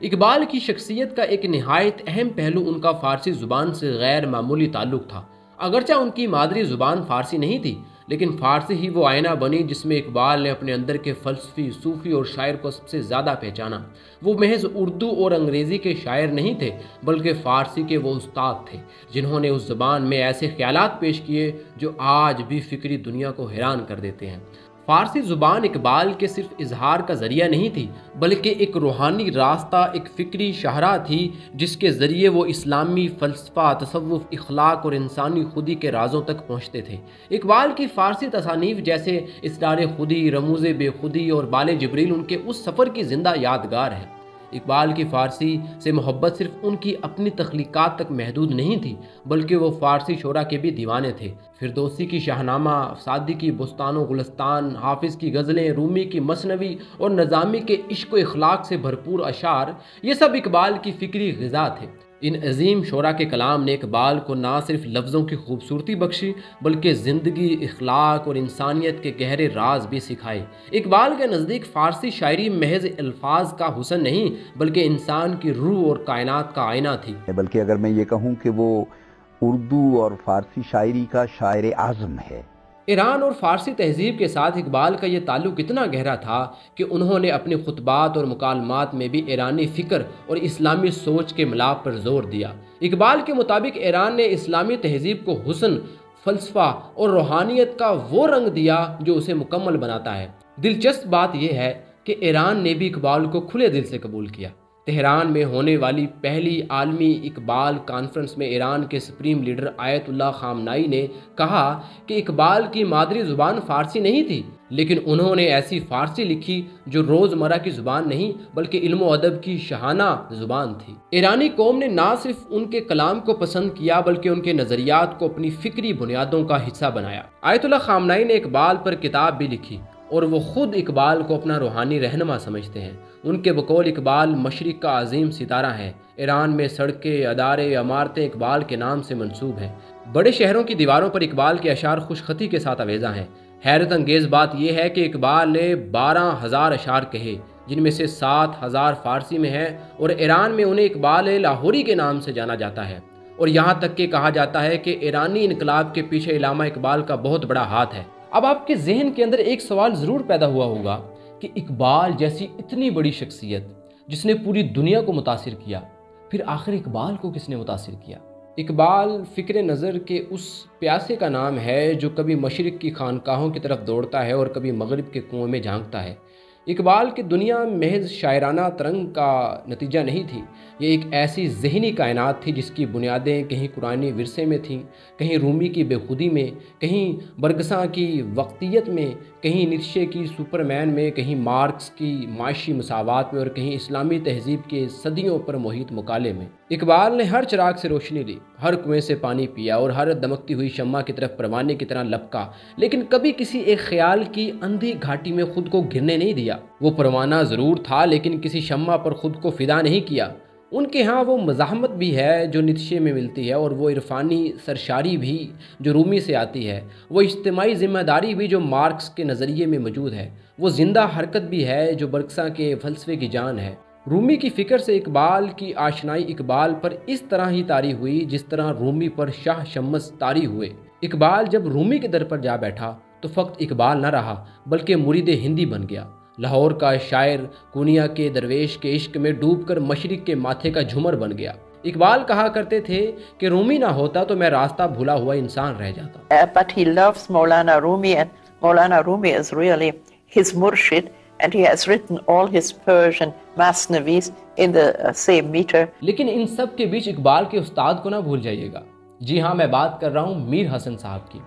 اقبال کی شخصیت کا ایک نہایت اہم پہلو ان کا فارسی زبان سے غیر معمولی تعلق تھا۔ اگرچہ ان کی مادری زبان فارسی نہیں تھی، لیکن فارسی ہی وہ آئینہ بنی جس میں اقبال نے اپنے اندر کے فلسفی، صوفی اور شاعر کو سب سے زیادہ پہچانا۔ وہ محض اردو اور انگریزی کے شاعر نہیں تھے، بلکہ فارسی کے وہ استاد تھے جنہوں نے اس زبان میں ایسے خیالات پیش کیے جو آج بھی فکری دنیا کو حیران کر دیتے ہیں۔ فارسی زبان اقبال کے صرف اظہار کا ذریعہ نہیں تھی، بلکہ ایک روحانی راستہ، ایک فکری شاہراہ تھی جس کے ذریعے وہ اسلامی فلسفہ، تصوف، اخلاق اور انسانی خودی کے رازوں تک پہنچتے تھے۔ اقبال کی فارسی تصانیف جیسے اسرار خودی، رموز بے خودی اور بال جبریل ان کے اس سفر کی زندہ یادگار ہے۔ اقبال کی فارسی سے محبت صرف ان کی اپنی تخلیقات تک محدود نہیں تھی، بلکہ وہ فارسی شعراء کے بھی دیوانے تھے۔ فردوسی کی شاہنامہ، سعدی کی بستان و گلستان، حافظ کی غزلیں، رومی کی مثنوی اور نظامی کے عشق و اخلاق سے بھرپور اشعار، یہ سب اقبال کی فکری غذا تھے۔ ان عظیم شعراء کے کلام نے اقبال کو نہ صرف لفظوں کی خوبصورتی بخشی، بلکہ زندگی، اخلاق اور انسانیت کے گہرے راز بھی سکھائے۔ اقبال کے نزدیک فارسی شاعری محض الفاظ کا حسن نہیں، بلکہ انسان کی روح اور کائنات کا آئینہ تھی۔ بلکہ اگر میں یہ کہوں کہ وہ اردو اور فارسی شاعری کا شاعر اعظم ہے، ایران اور فارسی تہذیب کے ساتھ اقبال کا یہ تعلق اتنا گہرا تھا کہ انہوں نے اپنے خطبات اور مکالمات میں بھی ایرانی فکر اور اسلامی سوچ کے ملاپ پر زور دیا۔ اقبال کے مطابق ایران نے اسلامی تہذیب کو حسن، فلسفہ اور روحانیت کا وہ رنگ دیا جو اسے مکمل بناتا ہے۔ دلچسپ بات یہ ہے کہ ایران نے بھی اقبال کو کھلے دل سے قبول کیا۔ تہران میں ہونے والی پہلی عالمی اقبال کانفرنس میں ایران کے سپریم لیڈر آیت اللہ خامنائی نے کہا کہ اقبال کی مادری زبان فارسی نہیں تھی، لیکن انہوں نے ایسی فارسی لکھی جو روزمرہ کی زبان نہیں بلکہ علم و ادب کی شاہانہ زبان تھی۔ ایرانی قوم نے نہ صرف ان کے کلام کو پسند کیا بلکہ ان کے نظریات کو اپنی فکری بنیادوں کا حصہ بنایا۔ آیت اللہ خامنائی نے اقبال پر کتاب بھی لکھی اور وہ خود اقبال کو اپنا روحانی رہنما سمجھتے ہیں۔ ان کے بقول اقبال مشرق کا عظیم ستارہ ہے۔ ایران میں سڑکیں، ادارے، عمارتیں اقبال کے نام سے منسوب ہیں۔ بڑے شہروں کی دیواروں پر اقبال کے اشعار خوش خطی کے ساتھ آویزاں ہیں۔ حیرت انگیز بات یہ ہے کہ اقبال نے 12,000 اشعار کہے، جن میں سے 7,000 فارسی میں ہیں، اور ایران میں انہیں اقبال لاہوری کے نام سے جانا جاتا ہے، اور یہاں تک کہ کہا جاتا ہے کہ ایرانی انقلاب کے پیچھے علامہ اقبال کا بہت بڑا ہاتھ ہے۔ اب آپ کے ذہن کے اندر ایک سوال ضرور پیدا ہوا ہوگا کہ اقبال جیسی اتنی بڑی شخصیت جس نے پوری دنیا کو متاثر کیا، پھر آخر اقبال کو کس نے متاثر کیا؟ اقبال فکر نظر کے اس پیاسے کا نام ہے جو کبھی مشرق کی خانقاہوں کی طرف دوڑتا ہے اور کبھی مغرب کے کنویں میں جھانکتا ہے۔ اقبال کی دنیا محض شاعرانہ ترنگ کا نتیجہ نہیں تھی، یہ ایک ایسی ذہنی کائنات تھی جس کی بنیادیں کہیں قرآنی ورثے میں تھیں، کہیں رومی کی بے خودی میں، کہیں برگساں کی وقتیت میں، کہیں نیتشے کی سپرمین میں، کہیں مارکس کی معاشی مساوات میں، اور کہیں اسلامی تہذیب کے صدیوں پر محیط مقالے میں۔ اقبال نے ہر چراغ سے روشنی لی، ہر کنویں سے پانی پیا، اور ہر دمکتی ہوئی شمع کی طرف پروانے کی طرح لپکا، لیکن کبھی کسی ایک خیال کی اندھی گھاٹی میں خود کو گرنے نہیں دیا۔ وہ پروانہ ضرور تھا لیکن کسی شمع پر خود کو فدا نہیں کیا۔ ان کے ہاں وہ مزاحمت بھی ہے جو نیتشے میں ملتی ہے، اور وہ عرفانی سرشاری بھی جو رومی سے آتی ہے، وہ اجتماعی ذمہ داری بھی جو مارکس کے نظریے میں موجود ہے، وہ زندہ حرکت بھی ہے جو برگساں کے فلسفے کی جان ہے۔ رومی کی فکر سے اقبال کی آشنائی اقبال پر اس طرح ہی طاری ہوئی جس طرح رومی پر شاہ شمس طاری ہوئے۔ اقبال جب رومی کے در پر جا بیٹھا تو فقط اقبال نہ رہا بلکہ مرید ہندی بن گیا۔ لاہور کا شاعر کونیا کے درویش کے عشق میں ڈوب کر مشرق کے ماتھے کا جھومر بن گیا۔ اقبال کہا کرتے تھے کہ رومی نہ ہوتا تو میں راستہ بھولا ہوا انسان رہ جاتا۔ But he loves Maulana Rumi, and Maulana Rumi is really his murshid, and he has written all his Persian masnavis in the same meter. لیکن ان سب کے بیچ اقبال کے استاد کو نہ بھول جائیے گا۔ جی ہاں، میں بات کر رہا ہوں میر حسن صاحب کی۔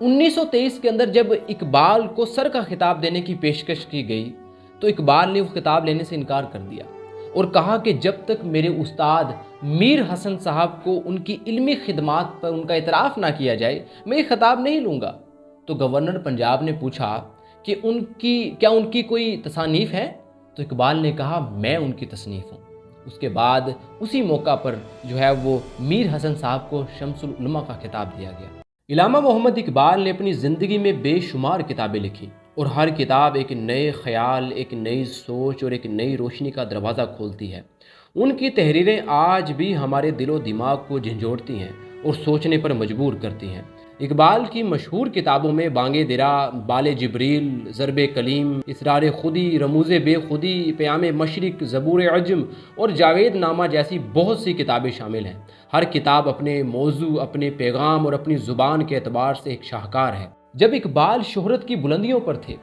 1923 کے اندر جب اقبال کو سر کا خطاب دینے کی پیشکش کی گئی تو اقبال نے وہ خطاب لینے سے انکار کر دیا اور کہا کہ جب تک میرے استاد میر حسن صاحب کو ان کی علمی خدمات پر ان کا اعتراف نہ کیا جائے میں یہ خطاب نہیں لوں گا۔ تو گورنر پنجاب نے پوچھا کہ کیا ان کی کوئی تصانیف ہے؟ تو اقبال نے کہا میں ان کی تصنیف ہوں۔ اس کے بعد اسی موقع پر جو ہے وہ میر حسن صاحب کو شمس العلماء کا خطاب دیا گیا۔ علامہ محمد اقبال نے اپنی زندگی میں بے شمار کتابیں لکھی اور ہر کتاب ایک نئے خیال، ایک نئی سوچ اور ایک نئی روشنی کا دروازہ کھولتی ہے۔ ان کی تحریریں آج بھی ہمارے دل و دماغ کو جھنجھوڑتی ہیں اور سوچنے پر مجبور کرتی ہیں۔ اقبال کی مشہور کتابوں میں بانگ درا، بال جبریل، ضرب کلیم، اسرار خودی، رموز بے خودی، پیام مشرق، زبور عجم اور جاوید نامہ جیسی بہت سی کتابیں شامل ہیں۔ ہر کتاب اپنے موضوع، اپنے پیغام اور اپنی زبان کے اعتبار سے ایک شاہکار ہے۔ جب اقبال شہرت کی بلندیوں پر تھے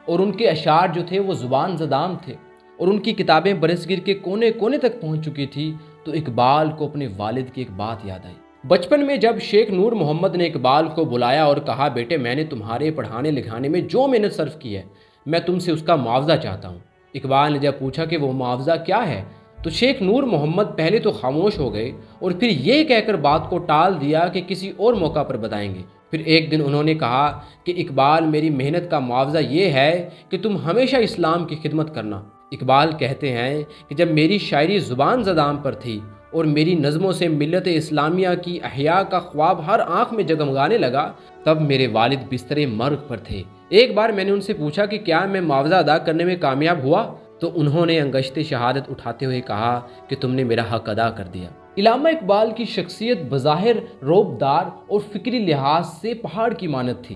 اور ان کے اشعار جو تھے وہ زبان زدام تھے اور ان کی کتابیں برصغیر کے کونے کونے تک پہنچ چکی تھی تو اقبال کو اپنے والد کی ایک بات یاد آئی۔ بچپن میں جب شیخ نور محمد نے اقبال کو بلایا اور کہا بیٹے میں نے تمہارے پڑھانے لکھانے میں جو محنت صرف کی ہے میں تم سے اس کا معاوضہ چاہتا ہوں۔ اقبال نے جب پوچھا کہ وہ معاوضہ کیا ہے تو شیخ نور محمد پہلے تو خاموش ہو گئے اور پھر یہ کہہ کر بات کو ٹال دیا کہ کسی اور موقع پر بتائیں گے۔ پھر ایک دن انہوں نے کہا کہ اقبال میری محنت کا معاوضہ یہ ہے کہ تم ہمیشہ اسلام کی خدمت کرنا۔ اقبال کہتے ہیں کہ جب میری شاعری زبان زدام پر تھی اور میری نظموں سے ملت اسلامیہ کی احیاء کا خواب ہر آنکھ میں جگمگانے لگا تب میرے والد بستر مرگ پر تھے۔ ایک بار میں نے ان سے پوچھا کہ کیا میں معاوضہ ادا کرنے میں کامیاب ہوا تو انہوں نے انگشت شہادت اٹھاتے ہوئے کہا کہ تم نے میرا حق ادا کر دیا۔ علامہ اقبال کی شخصیت بظاہر روبدار اور فکری لحاظ سے پہاڑ کی مانند تھی